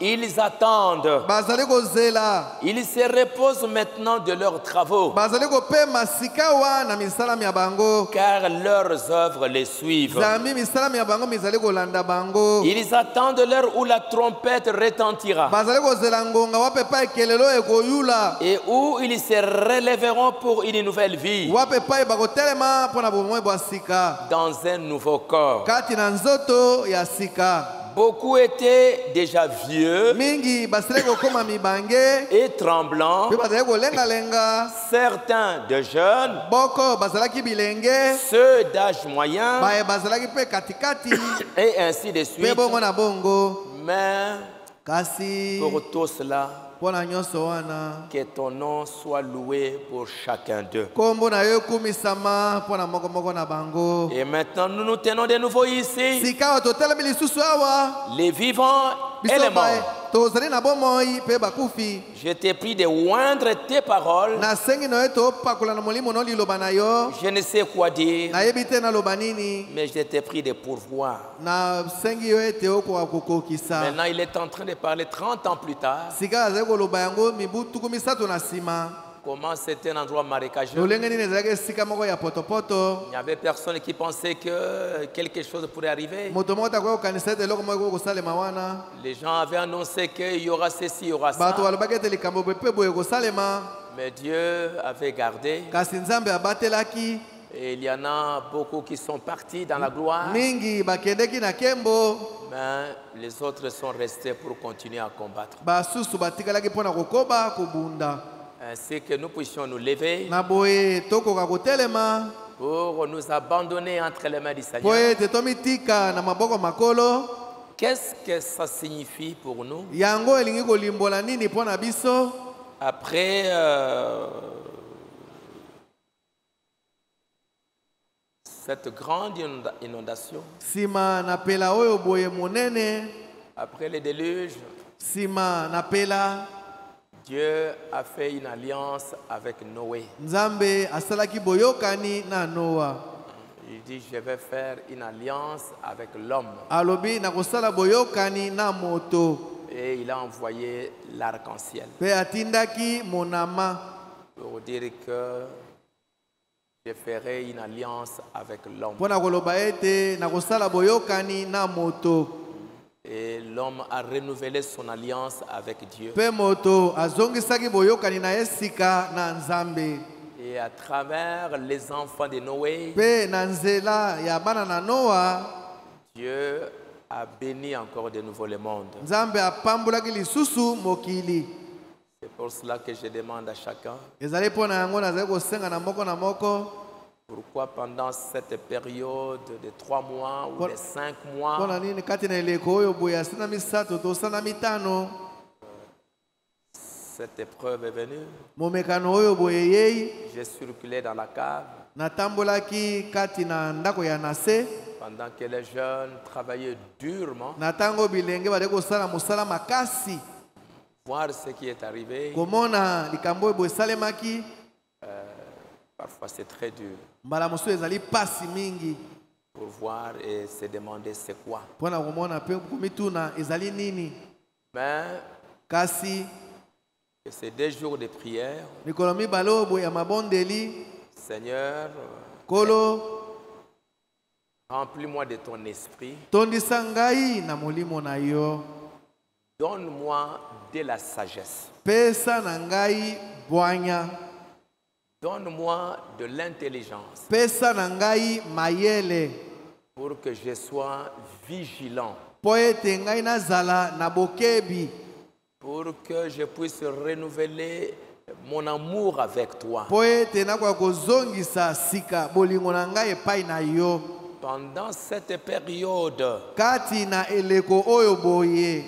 Ils attendent. Ils se reposent maintenant de leurs travaux. Car leurs œuvres les suivent. Ils attendent l'heure où la trompette retentira. Et où ils se relèveront pour une nouvelle vie. Dans un nouveau corps. Beaucoup étaient déjà vieux et tremblants. Certains de jeunes, ceux d'âge moyen, et ainsi de suite. Mais pour tout cela, que ton nom soit loué pour chacun d'eux. Et maintenant, nous nous tenons de nouveau ici, les vivants et les morts. Je t'ai pris de oindre tes paroles. Je ne sais quoi dire, mais je t'ai pris de pourvoir. Maintenant, il est en train de parler 30 ans plus tard. Comment c'était un endroit marécageux. Il n'y avait personne qui pensait que quelque chose pourrait arriver. Les gens avaient annoncé qu'il y aura ceci, il y aura ça. Mais Dieu avait gardé. Et il y en a beaucoup qui sont partis dans la gloire. Mais les autres sont restés pour continuer à combattre. Ainsi que nous puissions nous lever pour nous abandonner entre les mains du Seigneur. Qu'est-ce que ça signifie pour nous? Après cette grande inondation, après le déluge, Dieu a fait une alliance avec Noé. Il dit, je vais faire une alliance avec l'homme. Et il a envoyé l'arc-en-ciel pour dire que je ferai une alliance avec l'homme. Et l'homme a renouvelé son alliance avec Dieu. Et à travers les enfants de Noé, Dieu a béni encore de nouveau le monde. C'est pour cela que je demande à chacun, pourquoi pendant cette période de 3 mois ou de 5 mois, cette épreuve est venue. J'ai circulé dans la cave pendant que les jeunes travaillaient durement. Voir ce qui est arrivé. Parfois c'est très dur pour voir et se demander c'est quoi. Mais ces 2 jours de prière, Seigneur, remplis-moi de ton esprit Donne-moi de la sagesse. Pesa na ngai bwanya. Donne-moi de l'intelligence. Pesa na ngai mayele. Pour que je sois vigilant. Po ete ngai nazala na bokebi. Pour que je puisse renouveler mon amour avec toi. Po ete nakoka kozongisa sika bolingo na ngai epai na yo. Pendant cette période, kati na eleko oyo boye,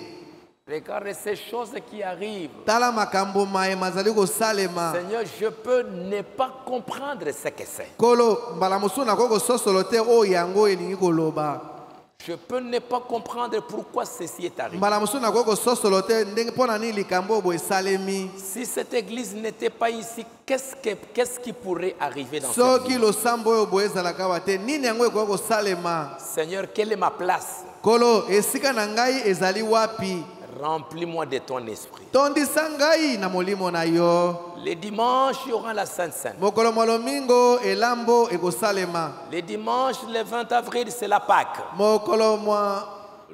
regarde ces choses qui arrivent. tala makambo maye mazali kosalema. Seigneur, je peux ne pas comprendre ce que c'est. Kolo mbala mosusu nakoki kososolo te oyo yango elingi koloba. Je peux ne pas comprendre pourquoi ceci est arrivé. Mbala mosusu nakoki kososolo te ndenge mpona nini likambo oyo boye esalemi. Si cette église n'était pas ici, qu'est-ce qui pourrait arriver dans cette soki vie? losambo oyo boye ezalaka wa te nini yango ekoki kosalema. Seigneur, quelle est ma place? Kolo esika na ngai ezali wapi? Remplis-moi de ton esprit. Tondisa ngai na molimo na yo. Les dimanches, il y aura la Sainte Seine. Mokolo malomingo elambo ekosalema. Les dimanches, le 20 avril, c'est la Pâque. Mokolo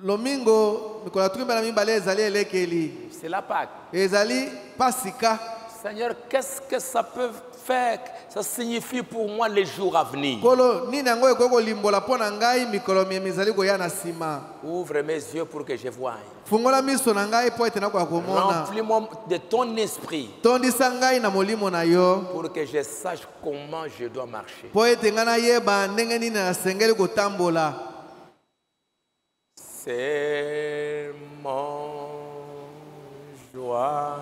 lomingo mikolo tukimbala mibale ezali elekeli. C'est la Pâque. Ezali pasika. Seigneur, qu'est-ce que ça peut faire? Ça signifie pour moi les jours à venir. Kolo nini yango ekoki kolimbola mpo na ngai mikolo mizali koya na nsima. Ouvre mes yeux pour que je voie. Fungola miso na ngai po ete nakoka komona. Remplis-moi de ton esprit. Tondisa ngai na molimo na yo. Pour que je sache comment je dois marcher. Po ete ngai nayeba ndenge nini nasengeli kotambola. C'est mon joie.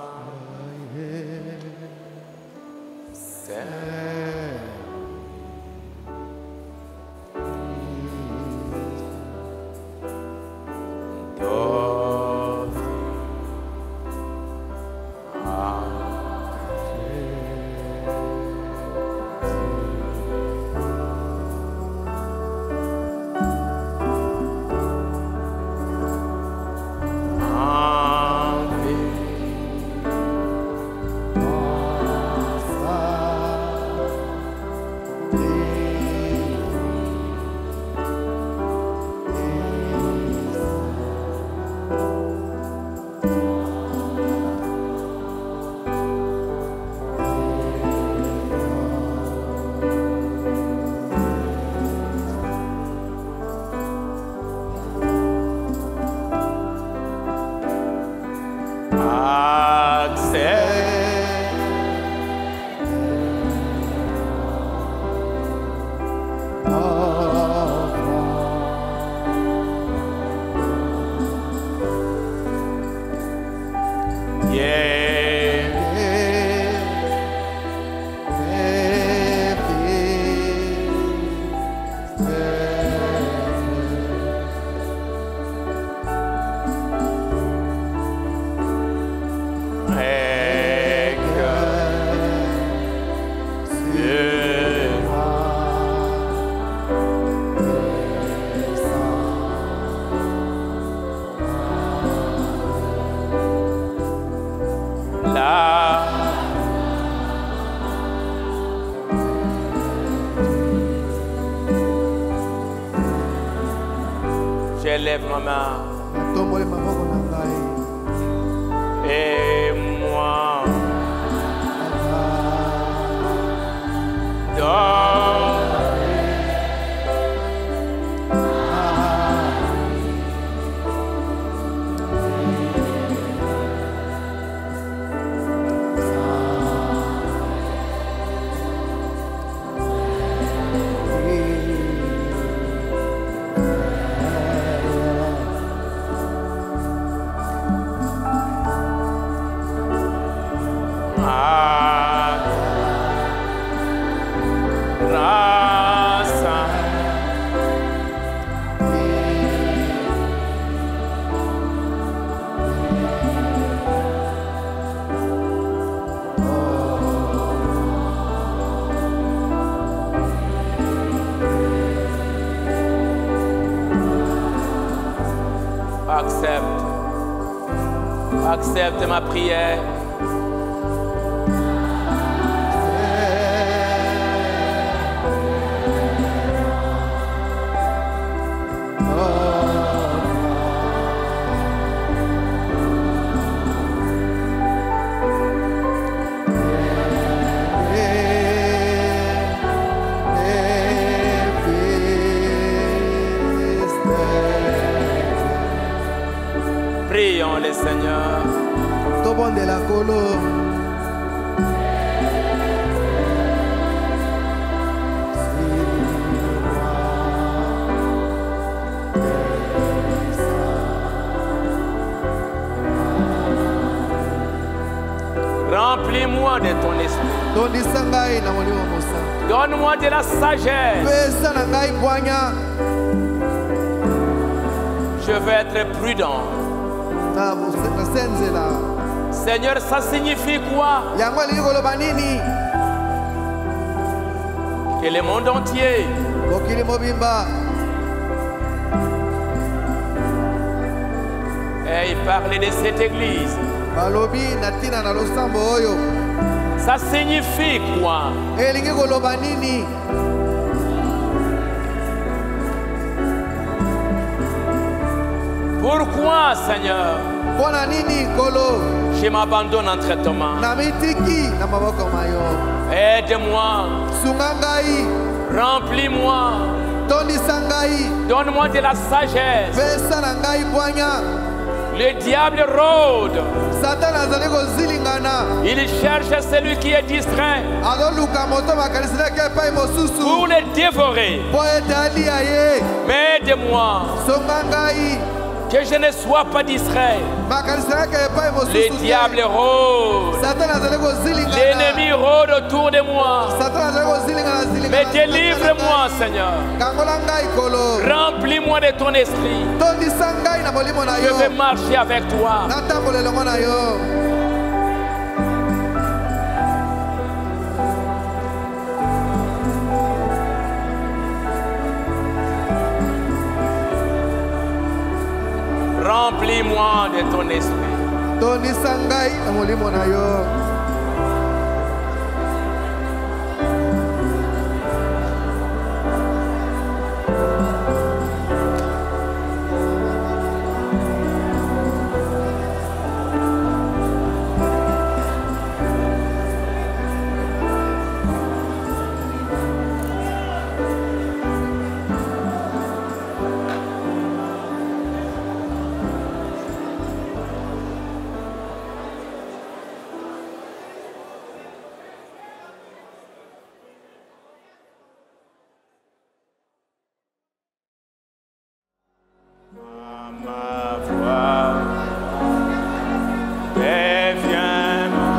J'élève ma main. Et moi, accepte ma prière. le Seigneur. tobondela Kolo. Remplis-moi de ton esprit. Tondisa ngai na molimo mosa. Donne-moi de la sagesse. Pesa na ngai bwanya. Je veux être prudent. Na senzela. Seigneur, ça signifie quoi? Yango lingi koloba nini? Que le monde entier mokili mobimba et il parlait de cette église. balobi na tina na losambo oyo. Ça signifie quoi? Elingi koloba nini? Pourquoi, Seigneur, Pona nini Kolo? je m'abandonne entre tes mains? Na mitiki na maboko mayo. Aide-moi, Sunga ngai, remplis-moi, tondisa ngai, donne-moi de la sagesse. pesa na ngai bwanya. Le diable rôde. Satan azali kozilingana. Il cherche celui qui est distrait Azoluka moto makanisina ke epai mosusu. pour le dévorer. Po ete alia ye. Mais aide-moi, Songa ngai, que je ne sois pas distrait. makanisina ke epai mosusu. Le diable rôde. Satan azali kozilingana. L'ennemi rôde autour de moi. Satan azali kozilingana zilingana. Mais délivre-moi, Seigneur. Kangola ngai Kolo. Remplis-moi de ton esprit. Tondisa ngai na molimo na Je yo. vais marcher avec toi. Natambola elongo na yo. Remplis-moi de ton esprit. Tondisa ngai na molimo na yo. Ma voix, deviens-moi,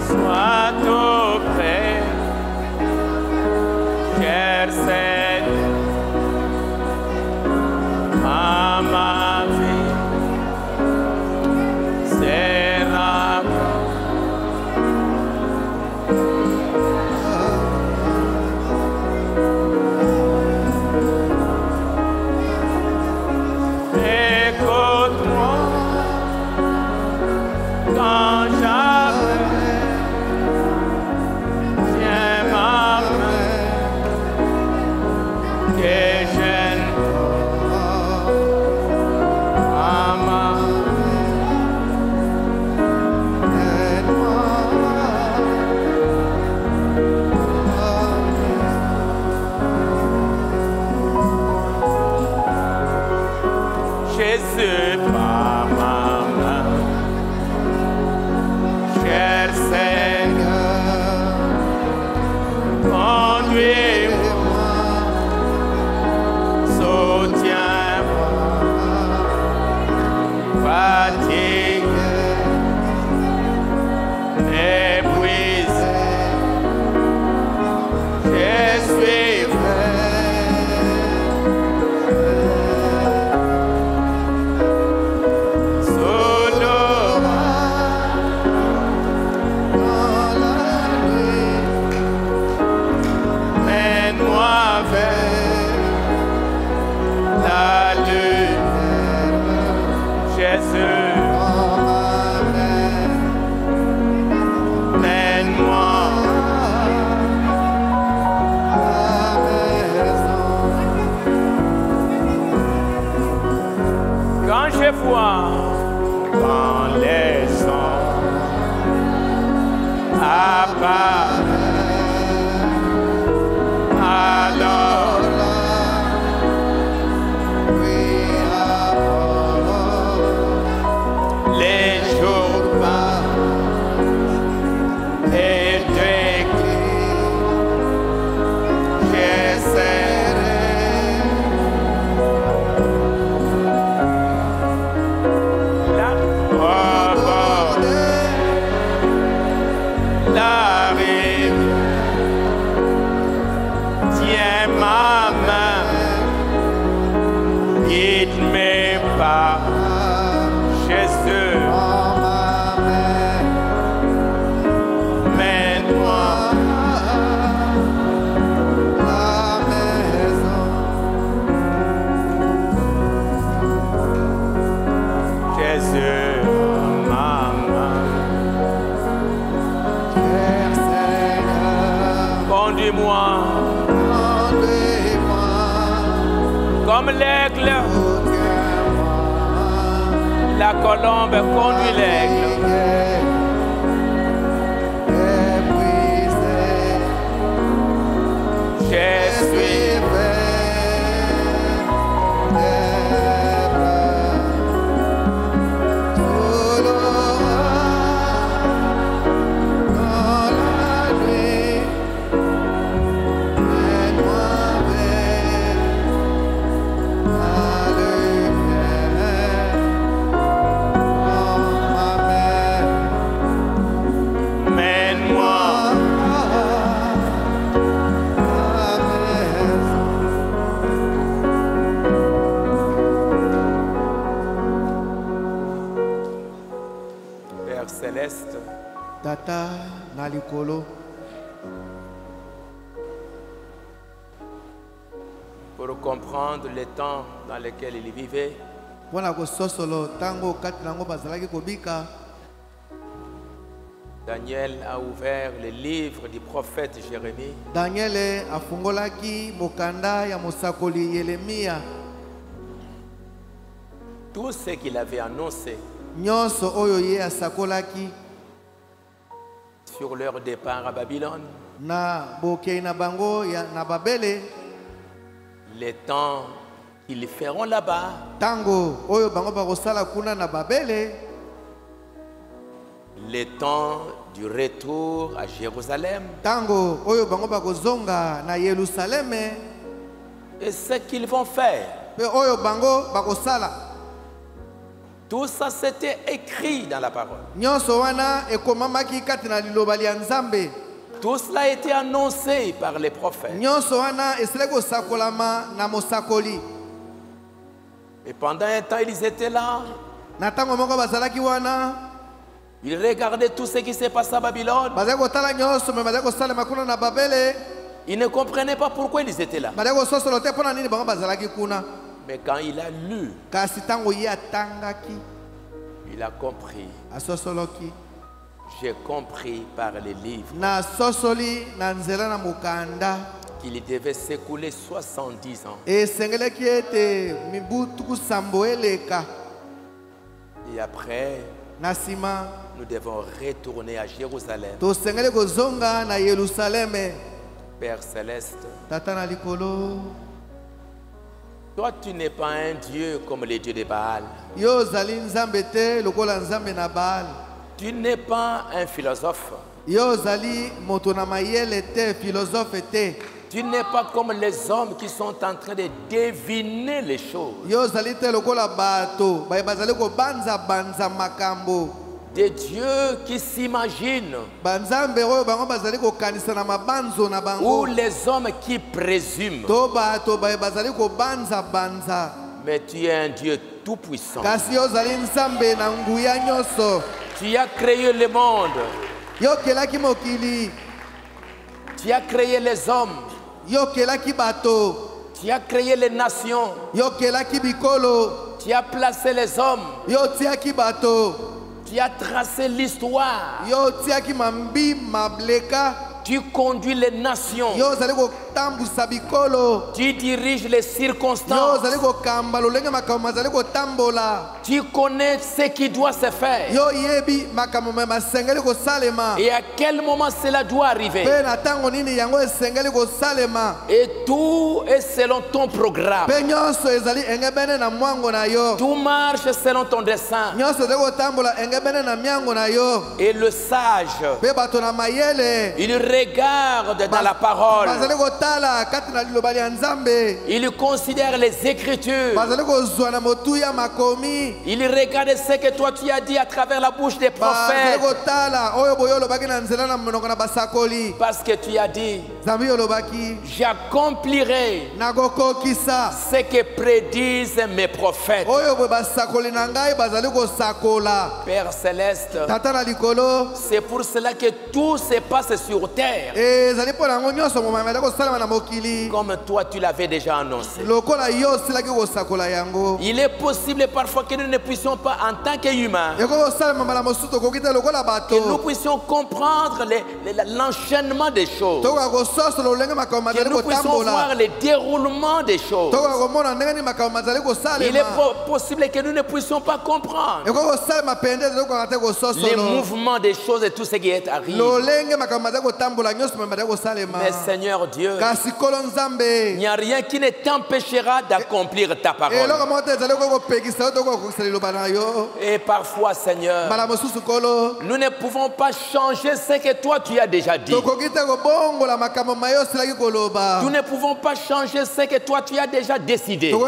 sois auprès, cher Seigneur, ma vie sera écoute-moi quand j'appelle, tiens ma main, que je Jésus par ma main, cher Seigneur, conduis-moi, soutiens-moi, fatigué, épuisé, je suis prêt. Quand je vois dans les sons apparaître, alors Comme l'aigle, la colombe conduit l'aigle. Je suis céleste, Tata Nalikolo, pour comprendre les temps dans lesquels il vivait, Daniel a ouvert le livre du prophète Jérémie. Daniel afungolaki mokanda ya mosakoli Yeremia. Tout ce qu'il avait annoncé Nyonso oyo ye asakolaki sur leur départ à Babylone, na bokei na bango ya na Babele, les temps qu'ils feront là-bas, tango oyo bango bakosala kuna na Babele, les temps du retour à Jérusalem, tango oyo bango bakozonga na Yerusaleme, et ce qu'ils vont faire. pe oyo bango bakosala. Tout ça c'était écrit dans la parole. Nyonso wana ekomamaki kati na liloba lya Nzambe. Tout cela a été annoncé par les prophètes. Nyonso wana esili kosakolama na mosakoli. Et pendant un temps ils étaient là. Na tango moko bazalaki wana, Ils regardaient tout ce qui s'est passé à Babylone. bazali kotala nyonso me bazali kosalema kuna na Babele. Ils ne comprenaient pas pourquoi ils étaient là. Bazali kososolo te mpona nini bango bazalaki kuna. Mais quand il a lu, Kasi tango ye atangaki, il a compris. asosoloki. J'ai compris par les livres Na sosoli na nzela na mokanda. qu'il devait s'écouler 70 ans. Esengeleki ete mibu tuku sambo eleka. Et après, Na sima, nous devons retourner à Jérusalem. tosengeli kozonga na Yerusaleme. Père Céleste, Tata na likolo, toi tu n'es pas un Dieu comme les dieux de Baal. yo zali nzambe te lokola nzambe na Baal. Tu n'es pas un philosophe. Yo zali moto na mayele te, philosophe te. Tu n'es pas comme les hommes qui sont en train de deviner les choses. Yo zali te lokola bato, bazali ko banza banza makambo. Des dieux qui s'imaginent. Banzambe oyo bango bazali ko kanisa na mabanzo na Ou bango. les hommes qui présument. To bato bazali ko banza banza. Mais tu es un Dieu tout-puissant. Kasi yo zali nzambe na nguya nyonso. Tu as créé le monde. Yo kelaki mokili, Tu as créé les hommes. yo kelaki bato, Tu as créé les nations. yo kelaki bikolo, Tu as placé les hommes. yo tiaki bato, Tu as tracé l'histoire. yo tiaki mambi mableka, Tu conduis les nations. yo zali kotambusa bikolo, Tu diriges les yo circonstances. zali kokamba lolenge makambo zali kotambola, Tu connais ce qui doit se faire. yo yebi makambo me masengeli kosalema, Et à quel moment cela doit arriver. pe na tango nini yango esengeli kosalema, Et tout est selon ton programme. pe nyonso ezali engebene na mwango na yo, Tout marche selon ton dessein. nyonso ezali kotambola engebene na miango na yo, Et le sage, pe bato na mayele il regarde dans la parole. bazali kotala kati na liloba lya Nzambe, Il considère les Écritures. bazali kozwa na motuya makomi, Il regarde ce que toi tu as dit à travers la bouche des bazali prophètes. kotala oyo boyo olobaki na nzela na monoko na basakoli. Parce que tu as dit, Nzambe olobaki j'accomplirai nakokokisa ce que prédisent mes prophètes. oyo boye basakoli na ngai bazali kosakola. Père Céleste, Tata na likolo, c'est pour cela que tout se passe sur terre. ezali mpo na yango nyonso momami azali kosala comme toi tu l'avais déjà annoncé. Il est possible parfois que nous ne puissions pas, en tant qu'humains, que nous puissions comprendre l'enchaînement des choses, que nous puissions voir le déroulement des choses. Il est possible que nous ne puissions pas comprendre les mouvements des choses et tout ce qui est arrivé. Mais Seigneur Dieu, il n'y a rien qui ne t'empêchera d'accomplir ta parole. Et parfois, Seigneur, nous ne pouvons pas changer ce que toi tu as déjà dit. Nous ne pouvons pas changer ce que toi tu as déjà décidé. Il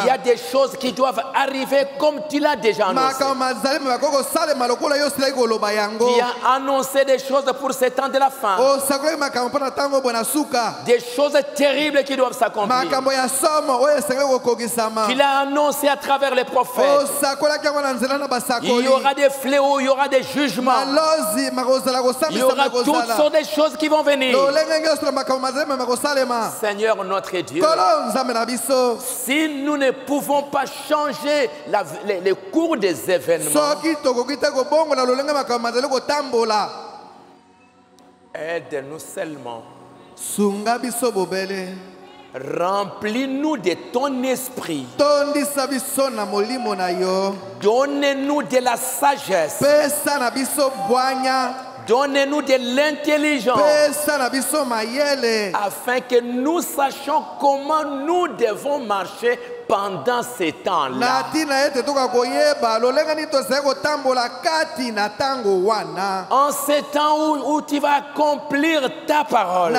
y a des choses qui doivent arriver comme tu l'as déjà annoncé. Tu as annoncé des choses pour ce temps de la fin. Des choses terribles qui doivent s'accomplir. Tu l'as annoncé à travers les prophètes. Il y aura des fléaux, il y aura des jugements. Il y aura toutes sortes de choses qui vont venir. Seigneur notre Dieu, si nous ne pouvons pas changer les cours des événements, aide-nous seulement. Remplis-nous de ton esprit. Donne-nous de la sagesse. Donne-nous de l'intelligence afin que nous sachions comment nous devons marcher pendant ces temps-là. En ces temps où tu vas accomplir ta parole,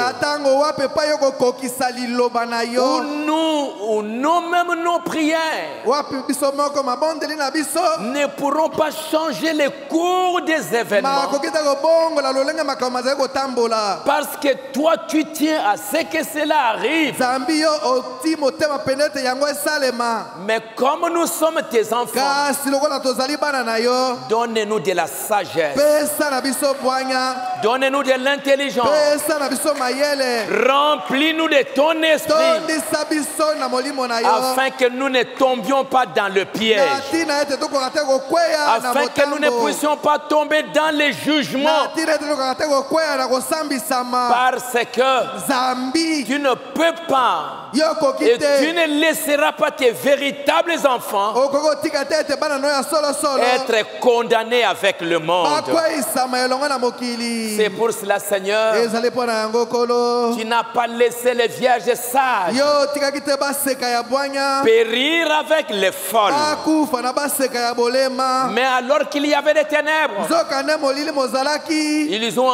où nous-mêmes nos prières ne pourront pas changer le cours des événements. Parce que toi tu tiens à ce que cela arrive. Mais comme nous sommes tes enfants, donne-nous de la sagesse, donne-nous de l'intelligence, remplis-nous de ton esprit, afin que nous ne tombions pas dans le piège, afin que nous ne puissions pas tomber dans les jugements, parce que tu ne peux pas et tu ne laisseras pas tes véritables enfants être condamnés avec le monde. C'est pour cela, Seigneur, tu n'as pas laissé les vierges sages périr avec les folles. Mais alors qu'il y avait des ténèbres, ils ont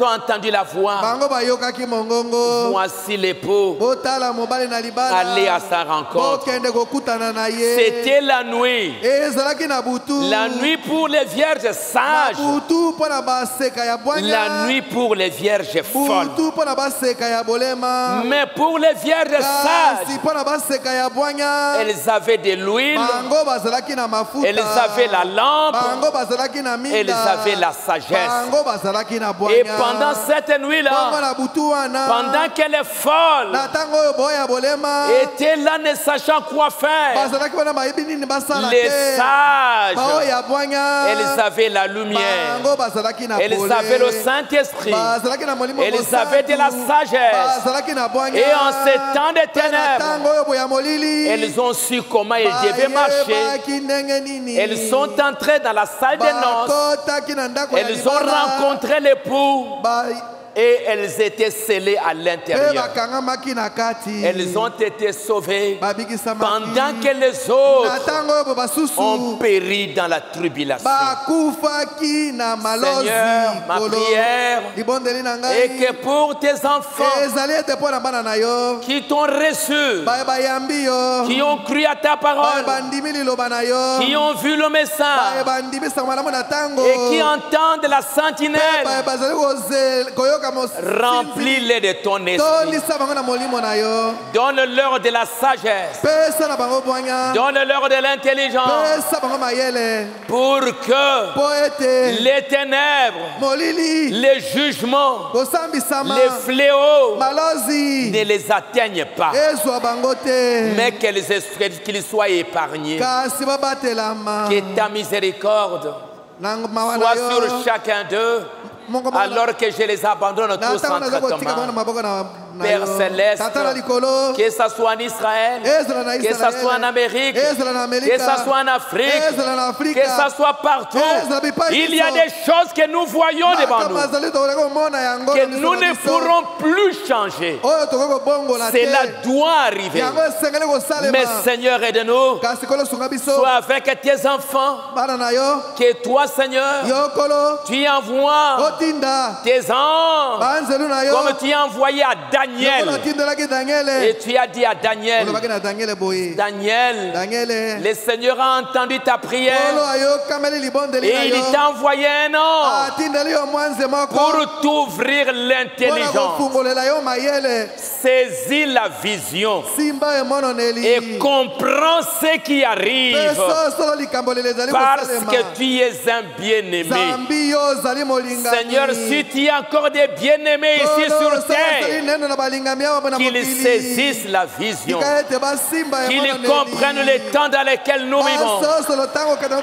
entendu la voix. Voici l'époux, allez à sa rencontre. C'était la nuit. La nuit pour les vierges sages. La nuit pour les vierges folles. Mais pour les vierges sages, elles avaient de l'huile, elles avaient la lampe, elles avaient la sagesse. Et pendant cette nuit-là, pendant que les folles étaient là ne sachant quoi faire, les sages, elles avaient la lumière, elles avaient le Saint-Esprit, elles avaient de la sagesse. Et en ces temps de ténèbres, elles ont su comment elles devaient marcher. Elles sont entrées dans la salle des noces, elles ont rencontré l'époux, et elles étaient scellées à l'intérieur. Elles ont été sauvées pendant que les autres ont péri dans la tribulation. Seigneur, ma prière est que pour tes enfants qui t'ont reçu, qui ont cru à ta parole, qui ont vu le message et qui entendent la sentinelle, Remplis-les de ton esprit. Donne-leur de la sagesse. Donne-leur de l'intelligence. Pour que les ténèbres, les jugements, les fléaux ne les atteignent pas. Mais qu'ils soient épargnés. Que ta miséricorde soit sur chacun d'eux, alors que je les abandonne tous entre tes mains. Père Céleste, que ce soit en Israël, que ce soit en Amérique, que ce soit en Afrique, que ce soit partout, il y a des choses que nous voyons devant nous, que nous ne pourrons plus changer. Cela doit arriver. Mais Seigneur, aide-nous. Sois avec tes enfants, que toi, Seigneur, tu envoies tes anges, comme tu as envoyé à Daniel. Et tu as dit à Daniel, Daniel, le Seigneur a entendu ta prière et il t'a envoyé un ange pour t'ouvrir l'intelligence. Saisis la vision et comprends ce qui arrive parce que tu es un bien-aimé. Seigneur, si tu as encore des bien-aimés ici sur terre, qu'ils saisissent la vision, qu'ils comprennent les temps dans lesquels nous vivons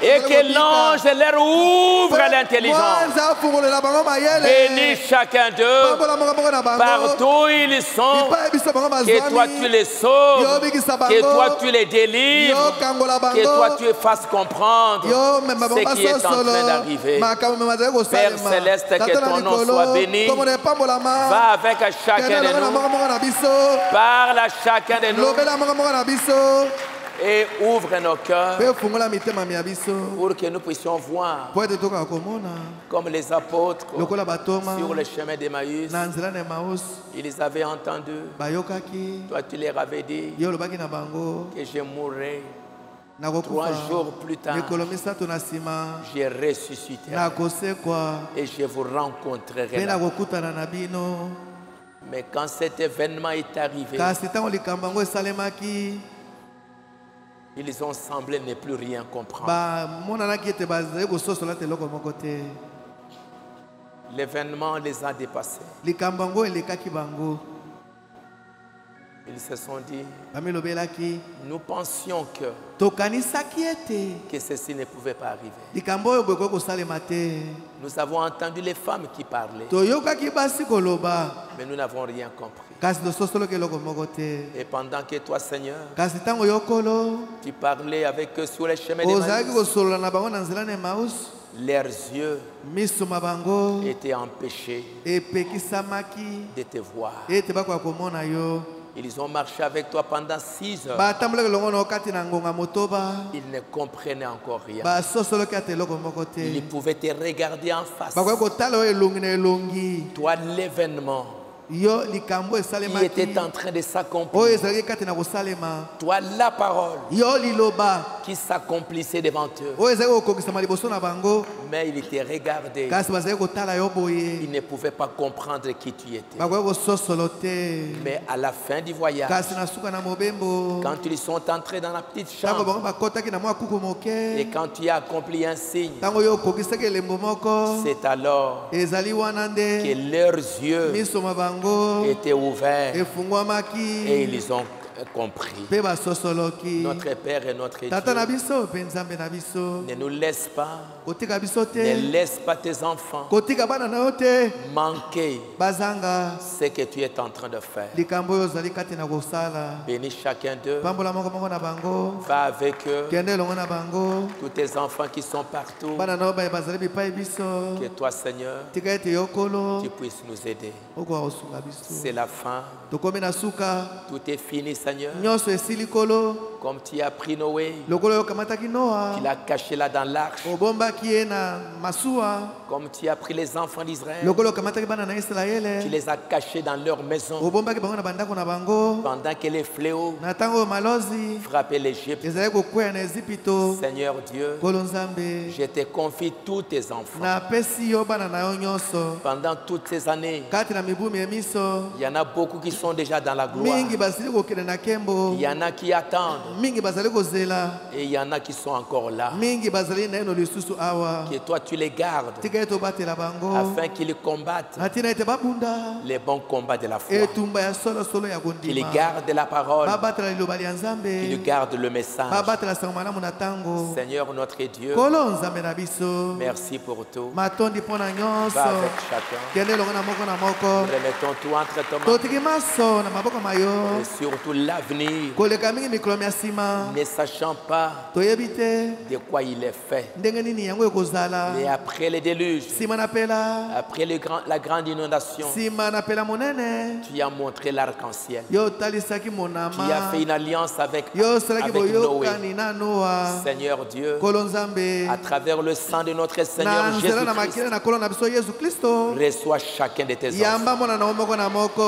et que l'ange leur ouvre l'intelligence. Bénis chacun d'eux partout où ils sont, que toi tu les sauves, que toi tu les délivres, que toi tu fasses comprendre ce qui est en train d'arriver. Père Céleste, que ton nom soit béni. Va avec chacun de nous. Parle à chacun de nous et ouvre nos cœurs pour que nous puissions voir comme les apôtres sur le chemin d'Emmaüs. Ils avaient entendu, toi tu leur avais dit que je mourrai. 3 jours plus tard, j'ai ressuscité et je vous rencontrerai là. Mais quand cet événement est arrivé, ils ont semblé ne plus rien comprendre. L'événement les a dépassés. Ils se sont dit, nous pensions que ceci ne pouvait pas arriver. Nous avons entendu les femmes qui parlaient, mais nous n'avons rien compris. Et pendant que toi, Seigneur, tu parlais avec eux sur les chemins d'Emmaüs, leurs yeux étaient empêchés de te voir. Ils ont marché avec toi pendant 6 heures. Ils ne comprenaient encore rien. Ils pouvaient te regarder en face. Toi, l'événement qui était en train de s'accomplir. Toi, la parole qui s'accomplissait devant eux. Mais ils te regardaient. Ils ne pouvaient pas comprendre qui tu étais. Mais à la fin du voyage, quand ils sont entrés dans la petite chambre et quand tu as accompli un signe, c'est alors que leurs yeux étaient ouverts et ils ont compris. Notre Père et notre Dieu, ne nous laisse pas, ne laisse pas tes enfants manquer ce que tu es en train de faire. Bénis chacun d'eux, va avec eux, tous tes enfants qui sont partout, que toi Seigneur, tu puisses nous aider. C'est la fin, tout est fini Seigneur. nyonso esili kolo Comme tu as pris Noé, lokolo yokamataki Noa tu l'as caché là dans l'arche. obombaki ye na masuwa Comme tu as pris les enfants d'Israël, lokolo yokamataki bana na tu Israele les as cachés dans leur maison obombaki bango na bandako na bango pendant que les fléaux na ntango oyo malozi frappaient l'Égypte. ezali kokweya na Ezipito. Seigneur Dieu, Nkolo Nzambe je te confie tous tes enfants. napesi yo bana na yo nyonso Pendant toutes ces années, kati na mibumi ya miso il y en a beaucoup qui sont déjà dans la gloire. mingi bazali kokende na nkembo Il y en a qui attendent mingi bazali kozela et il y en a qui sont encore là. mingi bazali na eno lisusu awa Que toi tu les gardes tika ete obatela bango afin qu'ils combattent na ntina ete babunda les bons combats de la foi. etumba ya solosolo ya Qu'ils kondima gardent la parole, babatela liloba lya qu'ils Nzambe gardent le message. babatela sango malamu na ntango. Seigneur notre Dieu, Nkolo Nzambe na biso merci pour tout. matondi mpo na Va nyonso avec chacun. kende elongo na moko na moko Nous remettons tout entre tes mains totiki maso na maboko ma yo et surtout l'avenir, koleka mingi mikolo ya nsima ne sachant pas toyebi te de quoi il est fait. ndenge nini yango ekozala Mais après le déluge, nsima na pela après la grande inondation, nsima na pela monene tu as montré l'arc-en-ciel. yo otalisaki Tu as monama fait une alliance avec yo osalaki Noé. boyokani na Noa. Seigneur Dieu, Nkolo Nzambe à travers le sang de notre na Seigneur nzela na Jésus-Christ, makila na nkolo na biso Yesu Kristo reçois chacun de tes enfants yamba mona na yo moko na moko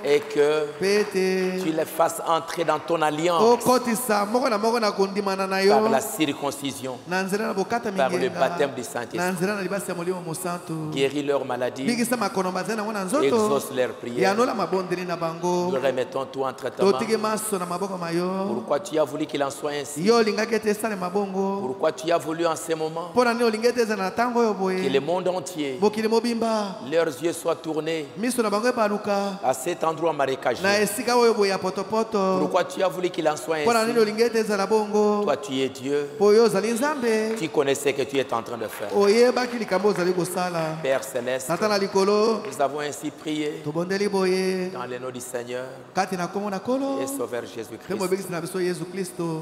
et que mpe ete tu les fasses entrer dans ton alliance okotisa moko na kondimana na yo par la circoncision, na nzela na bokata par le mingenga baptême du na Saint-Esprit. nzela na libasi ya molimo mosantu Guéris leurs maladies, bikisa makono bazali nango na nzoto exauce leurs prières. yanola mabondeli na bango Nous remettons tout entre tes mains. totiki maso na maboko ma yo Pourquoi tu as voulu qu'il en soit ainsi? yo olingaki ete esalema bongo Pourquoi tu as voulu en ce moment mpo na nini olingi ete ezala na ntango oyo que boye le monde entier, mokili mobimba leurs yeux soient tournés miso na bango ebaluka à cet endroit marécageux? na esika oyo boye ya potopoto Pourquoi tu as voulu qu'il en soit mpo na nini ainsi? olingi ete ezala bongo Toi, tu es Dieu. mpo yo ozali Nzambe Tu connaissais que tu es en train de faire. oyebaki likambo ozali kosala Père Céleste, tata na likolo nous avons ainsi prié tobondeli boye dans le nom du Seigneur kati na kombo na kolo et Sauveur mpe Jésus-Christ. mobekisi na biso Yesu Kristo.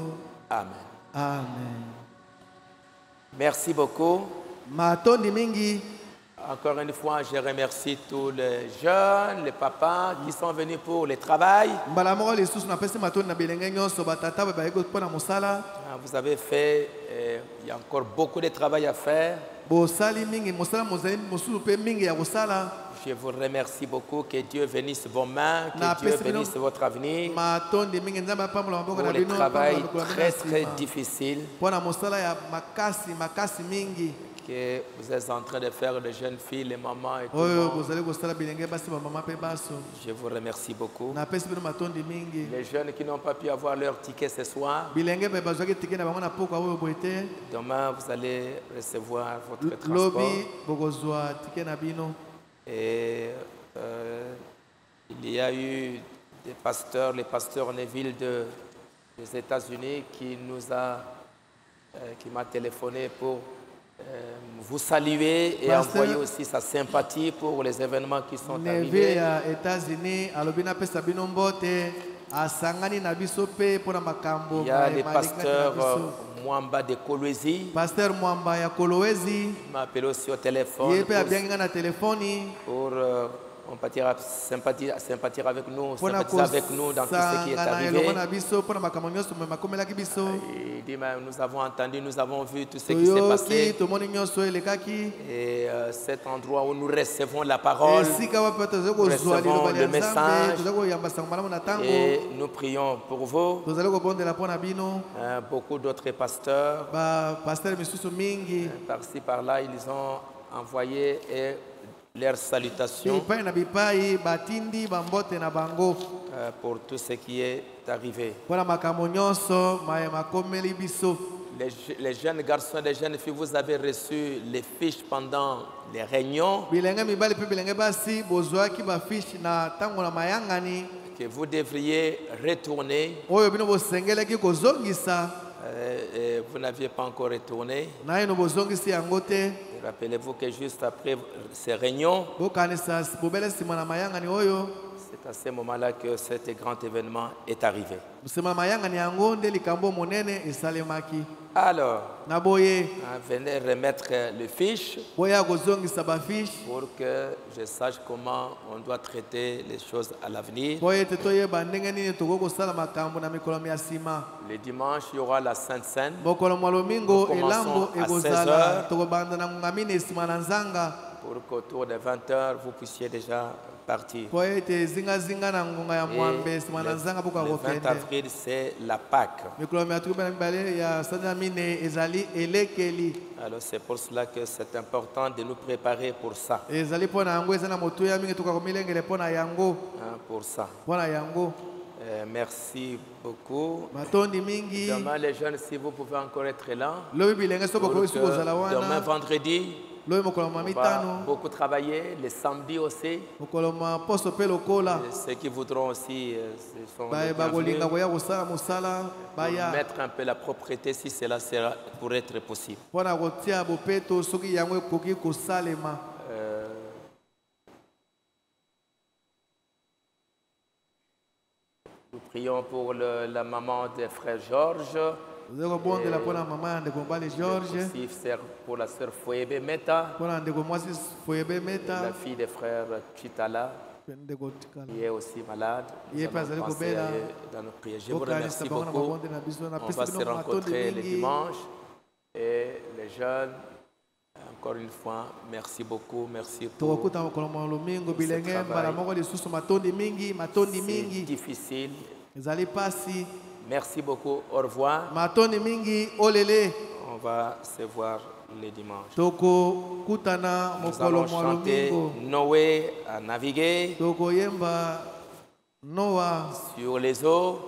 Amen. Amen. Merci beaucoup. Matondi mingi. Encore une fois, je remercie tous les jeunes, les papas qui sont venus pour le travail. Mbala moko lisusu napesi matondi na bilenge nyonso batata baye mpona mosala. Vous avez fait, il y a encore beaucoup de travail à faire. Bosali mingi mosala mozali mosusu mpe mingi ya kosala. Je vous remercie beaucoup. Que Dieu bénisse vos mains, que Dieu bénisse votre avenir. Matondi mingi nzambe apambola maboko na Pour le bino travail très difficile mpona mosala ya makasi mingi que vous êtes en train de faire, les jeunes filles, les mamans et tout. oyo bozali kosala bilenge basi bamama mpe baso. Je vous remercie beaucoup. napesi bino matondi mingi. Les jeunes qui n'ont pas pu avoir leur ticket ce soir, bilenge mpe bazwaki tike na bango na pokwa oyo boye te. demain vous allez recevoir votre transport. lobi bokozwa tike na bino. Et il y a eu des pasteurs, le pasteur Neville des États-Unis qui m'a téléphoné pour vous saluer et envoyer aussi sa sympathie pour les événements qui sont arrivés. ya États-Unis alobi napesa bino mbote asangani na biso pe mpona makambo. Il y a le pasteur Mwamba de Kolwezi. Pasteur Mwamba ya Kolwezi. Il m'a appelé aussi au téléphone. Ye pe abiangi nga na telefoni. Pour sympathiser avec nous, sympathiser avec nous dans tout ce qui est arrivé. Il dit, nous avons entendu, nous avons vu tout ce qui s'est passé. Et cet endroit où nous recevons la parole, nous recevons le message, et nous prions pour vous. Beaucoup d'autres pasteurs, par-ci par-là, ils ont envoyé leurs salutations pour tout ce qui est arrivé. Les jeunes garçons et les jeunes filles, vous avez reçu les fiches pendant les réunions que vous devriez retourner. Vous n'aviez pas encore retourné. Rappelez-vous que juste après ces réunions, C'est à ce moment-là que cet grand événement est arrivé. Alors, venez remettre les fiches pour que je sache comment on doit traiter les choses à l'avenir. Le dimanche, il y aura la Sainte Seine. Nous commençons à 16h pour qu'autour de 20h, vous puissiez déjà partir. Et le 20 avril, c'est la Pâque. Alors c'est pour cela que c'est important de nous préparer pour ça. Pour ça. Merci beaucoup. Demain, les jeunes, si vous pouvez encore être là. Demain, vendredi, on va beaucoup travailler, les samedis aussi. Ceux qui voudront aussi sont mettre un peu la propreté si cela sera pour être possible. Nous prions pour la maman de frère Georges. Aussi pour la sœur Foyebe Meta, la fille des frères Chitala, qui est aussi malade. Nous allons penser dans nos prières. Je vous remercie beaucoup. On va se rencontrer le dimanche. Et les jeunes, encore une fois, merci beaucoup. Merci pour ce travail. C'est difficile. Merci beaucoup. Au revoir. On va se voir le dimanche. Nous allons chanter Noé a navigué sur les eaux.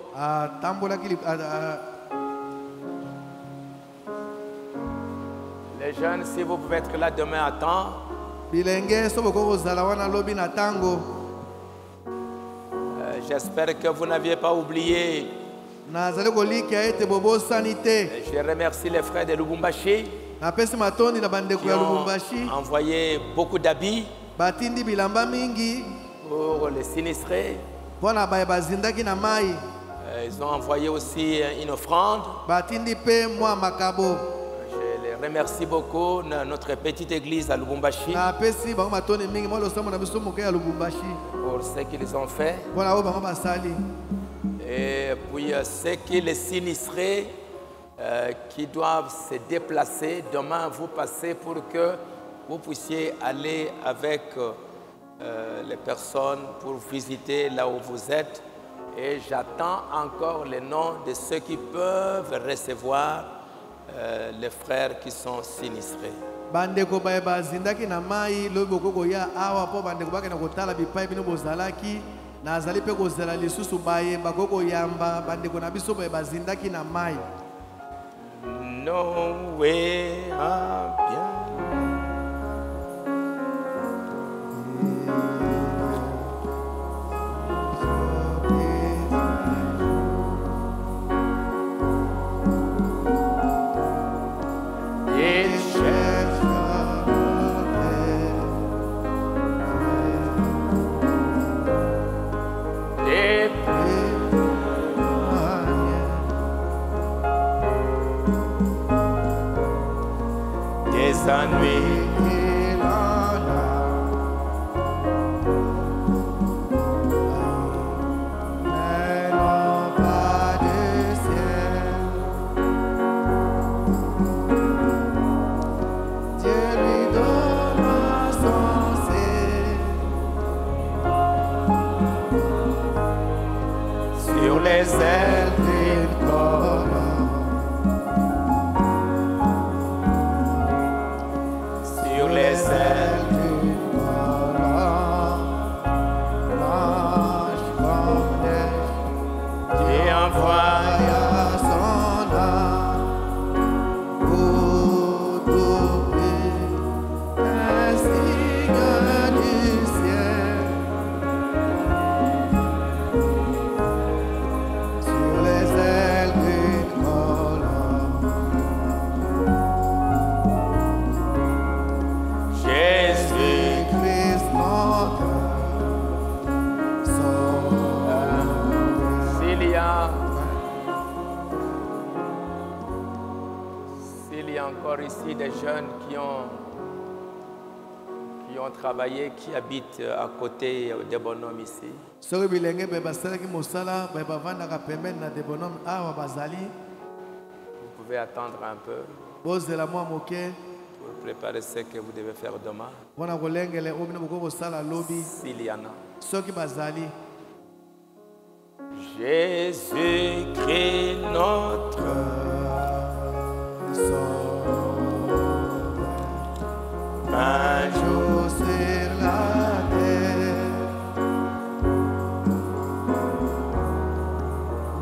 Les jeunes, si vous pouvez être là demain à temps. J'espère que vous n'aviez pas oublié. Je remercie les frères de Lubumbashi qui ont envoyé beaucoup d'habits pour les sinistrés. Ils ont envoyé aussi une offrande. Je les remercie beaucoup, notre petite église à Lubumbashi, pour ce qu'ils ont fait. Et puis ceux qui les sinistrés qui doivent se déplacer, demain vous passez pour que vous puissiez aller avec les personnes pour visiter là où vous êtes. Et j'attends encore les noms de ceux qui peuvent recevoir les frères qui sont sinistrés. Noé a bien. Sa nuit. Sur les ailes d'une colombe. Les ailes d'une colombe, blanche comme neige, qui envoya son âme pour t'ouvrir un signe du ciel. Sur les encore ici des jeunes qui ont travaillé, qui habitent à côté des bonhommes ici. Vous pouvez attendre un peu pour préparer ce que vous devez faire demain. S'il y en a. Jésus-Christ notre un jour sur la terre,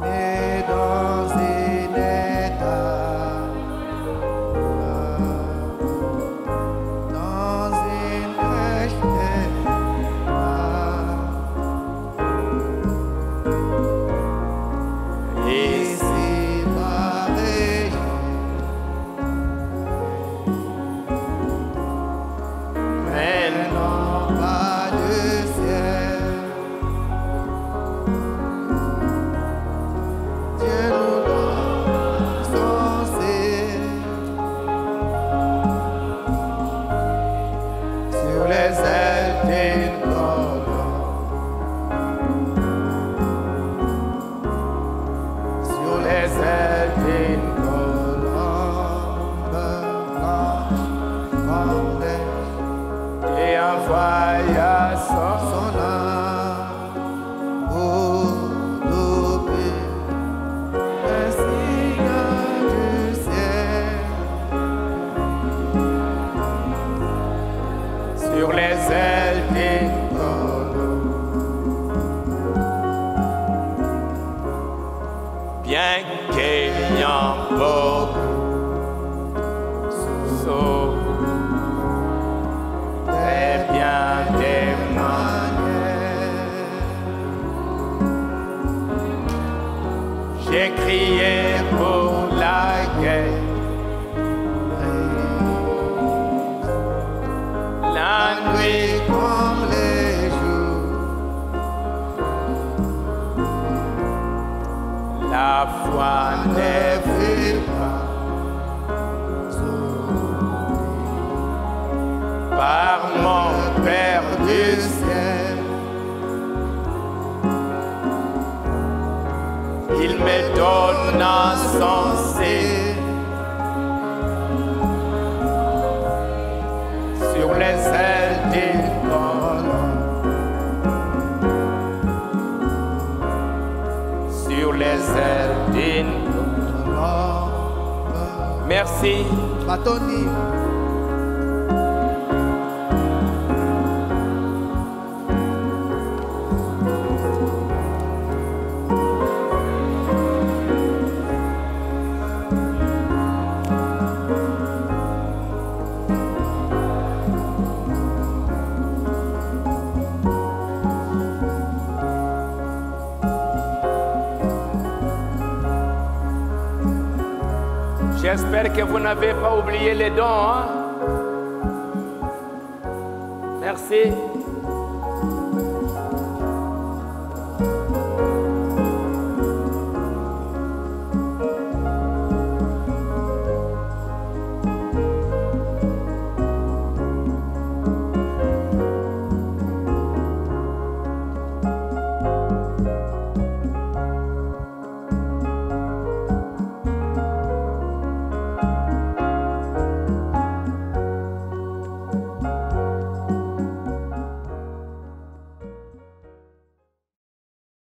né dans un état, dans une péché, ici Marie. Bien qu'ayant beaucoup très bien des manières, j'ai crié pour la guerre, la nuit comme les jours. La foi n'est plus pas par mon Père du ciel. Il me donne son signe sur les ailes d'une colombe. Sur les ailes d'une colombe. Merci. Batoni. J'espère que vous n'avez pas oublié les dons. Hein? Merci.